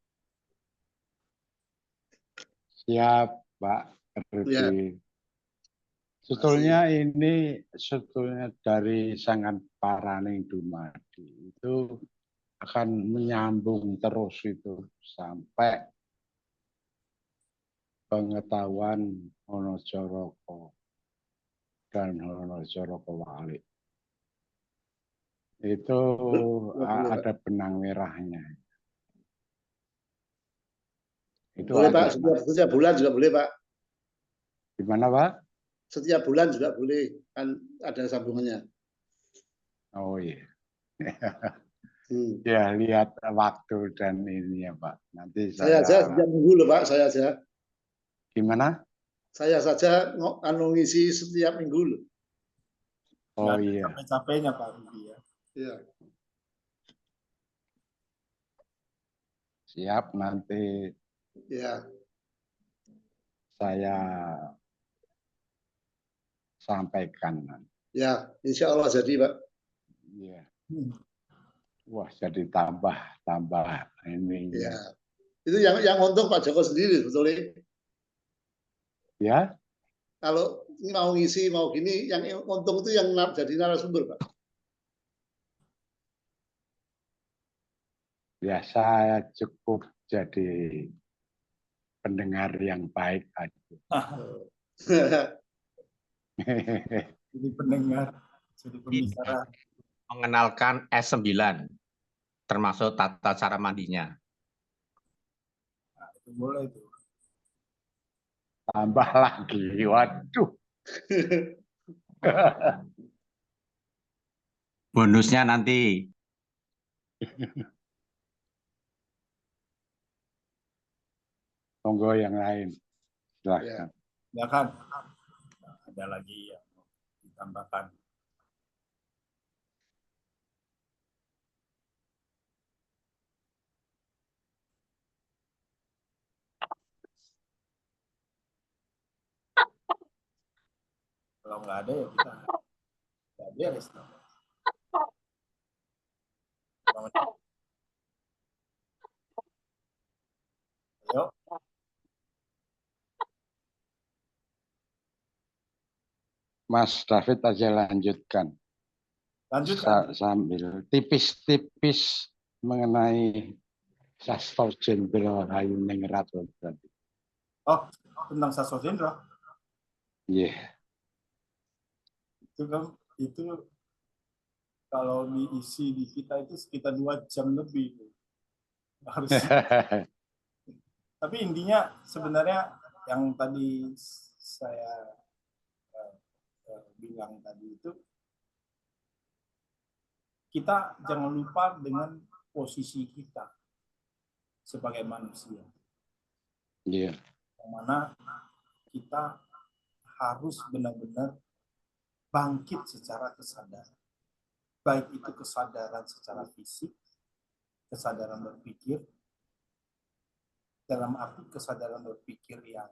Siap, Pak Rudi. Ya. Sebetulnya ini dari Sangan Paraning Dumadi itu akan menyambung terus itu sampai pengetahuan Hono Coroko dan Hono Coroko Walik. Itu ada benang merahnya. Itu boleh ada, Pak, setiap bulan juga boleh Pak. Gimana Pak? Setiap bulan juga boleh, kan ada sambungannya. Oh iya. Ya lihat waktu dan ini ya Pak. Nanti saya aja setiap minggu loh Pak, saya aja. Gimana? Saya saja ngisi setiap minggu loh. Oh iya. Capek-capeknya Pak Rudi ya. Iya. Siap, nanti Ya. saya sampaikan. Ya, insya Allah jadi Pak. Iya. Wah, jadi tambah ini. Ya. Itu yang untung Pak Joko sendiri sebetulnya. Ya. Kalau mau ngisi mau gini, yang untung itu yang jadi narasumber Pak. Ya, saya cukup jadi pendengar yang baik aja. Jadi pendengar, jadi pembicara. Mengenalkan S9, termasuk tata cara mandinya. Nah, itu boleh itu. Tambah lagi, waduh. Bonusnya nanti. Tunggu yang lain. Silahkan. Ya kan? Ada lagi yang mau ditambahkan. Kalau nggak ada ya kita nggak beres. Ayo. Mas David aja lanjutkan. Lanjutkan. Sambil tipis-tipis mengenai Sastro Jenderal Hayuningrat tadi. Oh, tentang Sastro Jenderal. Iya. Itu kalau diisi di kita itu sekitar 2 jam lebih. Harus. Tapi intinya sebenarnya yang tadi saya bilang tadi itu, kita jangan lupa dengan posisi kita sebagai manusia. Iya. Yang mana kita harus benar-benar bangkit secara kesadaran. Baik itu kesadaran secara fisik, kesadaran berpikir, dalam arti kesadaran berpikir yang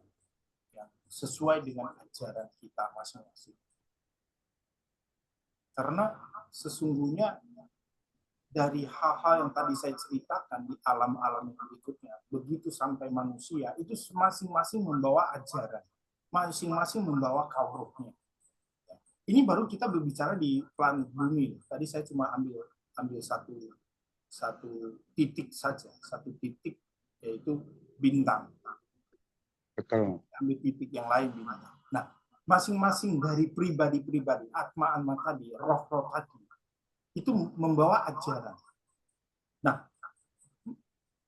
sesuai dengan ajaran kita masing-masing. Karena sesungguhnya dari hal-hal yang tadi saya ceritakan di alam-alam yang berikutnya, begitu sampai manusia, itu masing-masing membawa ajaran, masing-masing membawa kauruhnya. Ini baru kita berbicara di planet bumi. Tadi saya cuma ambil satu titik saja, satu titik, yaitu bintang. Betul. Ambil titik yang lain bintang. Nah, masing-masing dari pribadi-pribadi, atma-atma tadi, roh-roh tadi, itu membawa ajaran. Nah,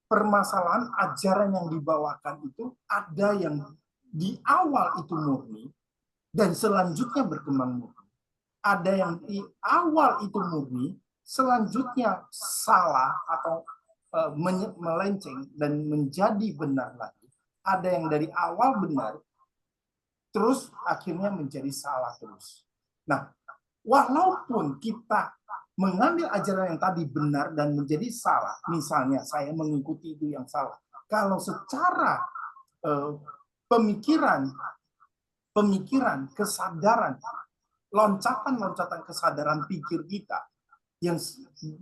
permasalahan ajaran yang dibawakan itu ada yang di awal itu murni dan selanjutnya berkembang murni. Ada yang di awal itu murni, selanjutnya salah atau melenceng dan menjadi benar lagi. Ada yang dari awal benar, terus akhirnya menjadi salah terus. Nah, walaupun kita mengambil ajaran yang tadi benar dan menjadi salah, misalnya saya mengikuti itu yang salah. Kalau secara pemikiran, kesadaran, loncatan kesadaran pikir kita yang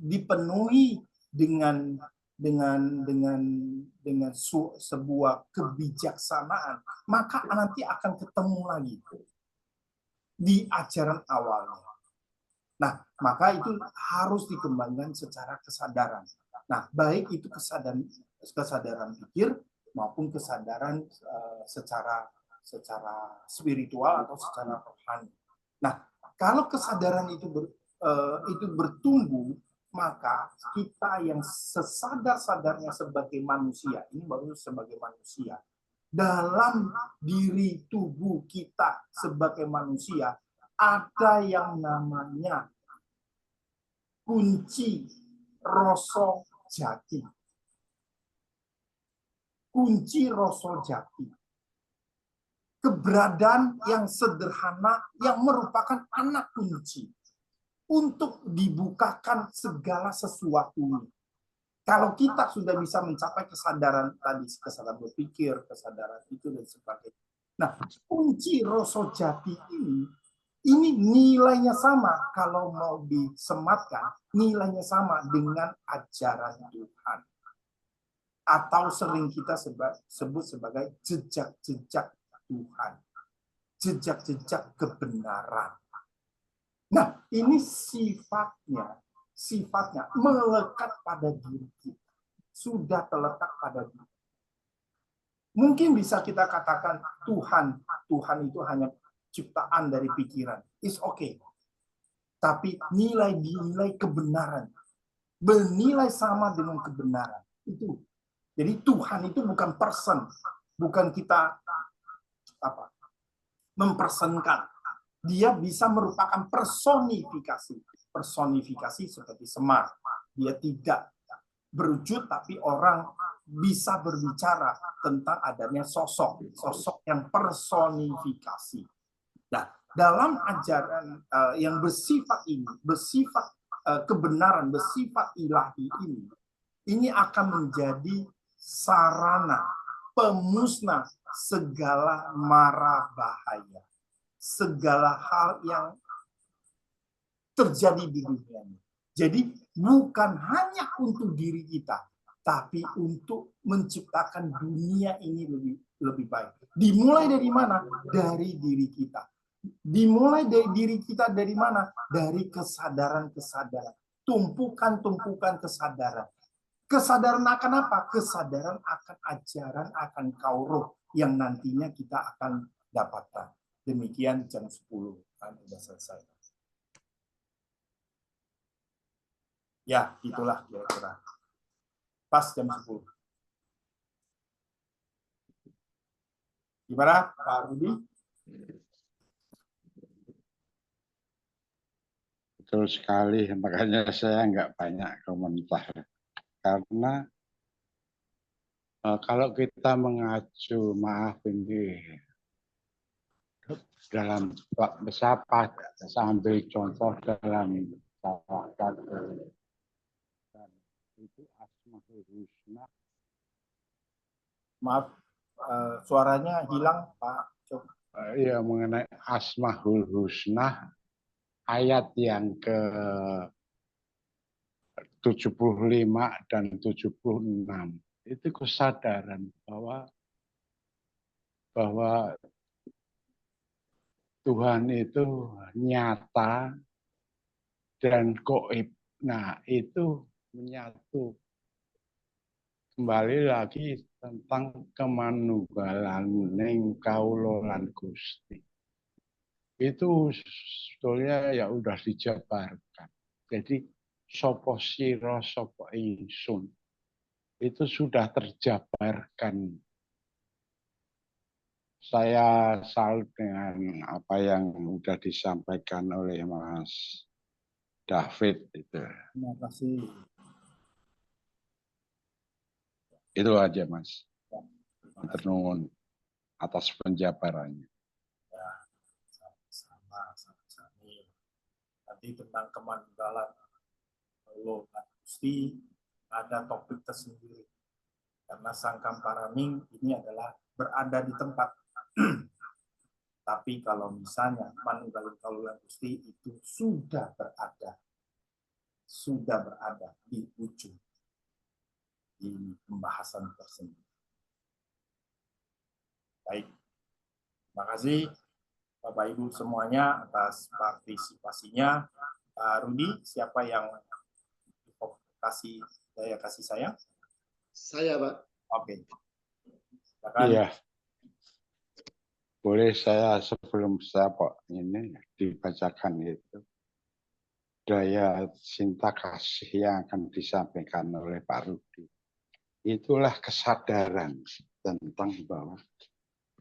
dipenuhi dengan sebuah kebijaksanaan, maka nanti akan ketemu lagi di ajaran awalnya. Nah, maka itu harus dikembangkan secara kesadaran. Nah, baik itu kesadaran pikir maupun kesadaran secara spiritual atau secara rohani. Nah, kalau kesadaran itu bertumbuh, maka kita yang sesadar-sadarnya sebagai manusia, ini baru sebagai manusia, dalam diri tubuh kita sebagai manusia, ada yang namanya kunci rasa jati. Kunci rasa jati. Keberadaan yang sederhana yang merupakan anak kunci untuk dibukakan segala sesuatunya. Kalau kita sudah bisa mencapai kesadaran tadi, kesadaran berpikir, kesadaran itu dan sebagainya. Nah, kunci rasa jati ini nilainya sama, kalau mau disematkan, nilainya sama dengan ajaran Tuhan. Atau sering kita sebut sebagai jejak-jejak Tuhan. Jejak-jejak kebenaran. Nah, ini sifatnya melekat pada diri kita. Sudah terletak pada diri. Mungkin bisa kita katakan Tuhan itu hanya ciptaan dari pikiran. It's okay. Tapi nilai kebenaran bernilai sama dengan kebenaran. Itu. Jadi Tuhan itu bukan person, bukan kita mempersonkan. Dia bisa merupakan personifikasi. Personifikasi seperti Semar. Dia tidak berwujud, tapi orang bisa berbicara tentang adanya sosok yang personifikasi. Nah, dalam ajaran yang bersifat kebenaran, bersifat ilahi ini akan menjadi sarana pemusnah segala mara bahaya, segala hal yang terjadi di dunia ini. Jadi bukan hanya untuk diri kita, tapi untuk menciptakan dunia ini lebih baik. Dimulai dari mana? Dari diri kita. Dimulai dari diri kita dari mana? Dari kesadaran-kesadaran. Tumpukan-tumpukan kesadaran. Kesadaran akan apa? Kesadaran akan ajaran, akan kauruh yang nantinya kita akan dapatkan. Demikian jam 10. Sudah selesai. Ya, itulah kira-kira. Pas jam 10. Gimana, Pak Rudi? Betul sekali, makanya saya nggak banyak komentar. Karena Kalau kita mengacu, maaf ini dalam siapa, saya ambil contoh dalam salah satu itu Asmaul Husna. Maaf, suaranya hilang, Pak. Ya, mengenai Asmaul Husna, ayat yang ke 75 dan 76 itu kesadaran bahwa Tuhan itu nyata dan gaib. Nah, itu menyatu. Kembali lagi tentang kemanunggalan ning kawula lan Gusti. Itu sebetulnya ya udah dijabarkan. Jadi sapa sira sapa ingsun itu sudah terjabarkan. Saya salut dengan apa yang sudah disampaikan oleh Mas David itu. Terima kasih. Itu aja Mas. Ternuhun atas penjabarannya. Ya, sama-sama. Nanti tentang kemanunggalan Allah dan Gusti ada topik tersendiri. Karena Sangkam Paraming ini adalah berada di tempat. Tapi kalau misalnya Manunggaling Kawula Gusti itu sudah berada di ujung di pembahasan tersebut. Baik, terima kasih Bapak Ibu semuanya atas partisipasinya. Pak Rudi, siapa yang kasih sayang? Saya, Pak. Oke. Silakan. Iya. Boleh saya sebelum saya ini dibacakan itu daya cinta kasih yang akan disampaikan oleh Pak Rudi. Itulah kesadaran tentang bahwa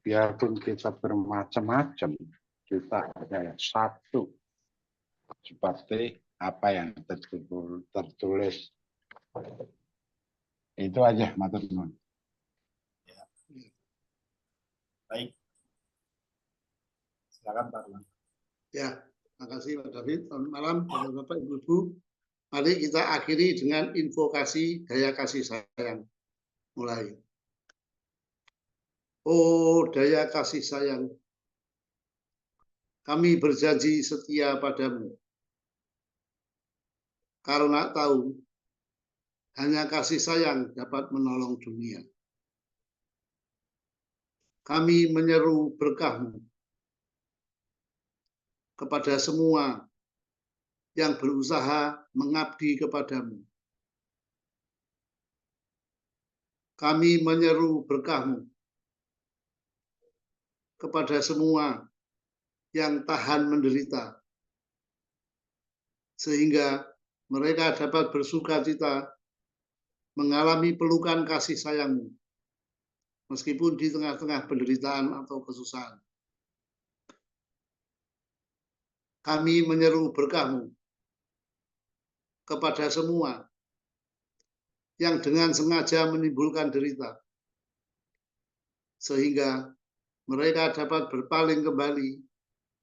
biarpun kita bermacam-macam, kita ada satu seperti apa yang tertulis. Itu aja, matur nuwun. Baik. Silakan Pak Rudi. Ya, terima kasih Pak David. Selamat malam Bapak Ibu. Mari kita akhiri dengan invokasi daya kasih sayang. Mulai. Oh daya kasih sayang, kami berjanji setia padamu. Karena tahu hanya kasih sayang dapat menolong dunia. Kami menyeru berkah-Mu kepada semua yang berusaha mengabdi kepadamu. Kami menyeru berkah-Mu kepada semua yang tahan menderita, sehingga mereka dapat bersuka-cita mengalami pelukan kasih sayang-Mu, meskipun di tengah-tengah penderitaan atau kesusahan. Kami menyeru berkah-Mu kepada semua yang dengan sengaja menimbulkan derita, sehingga mereka dapat berpaling kembali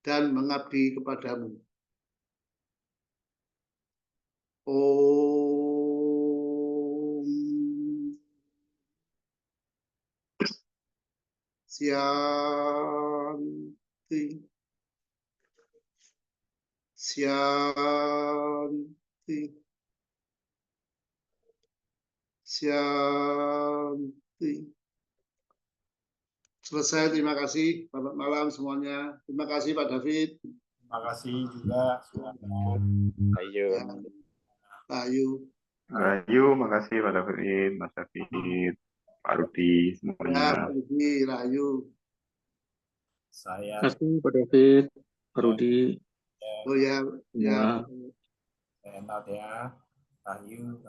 dan mengabdi kepadamu. Om Syanti. Syanti. Syanti. Selesai, terima kasih. Selamat malam semuanya. Terima kasih Pak David. Terima kasih juga. Ayo. Ayu. Ayo, makasih Pak David, Mas David, Pak Rudi, semuanya. Pak Rudi, Rayu. Saya. Terima kasih Pak David, Pak Rudi. Oh ya, ya. Saya Nadia. Rayu.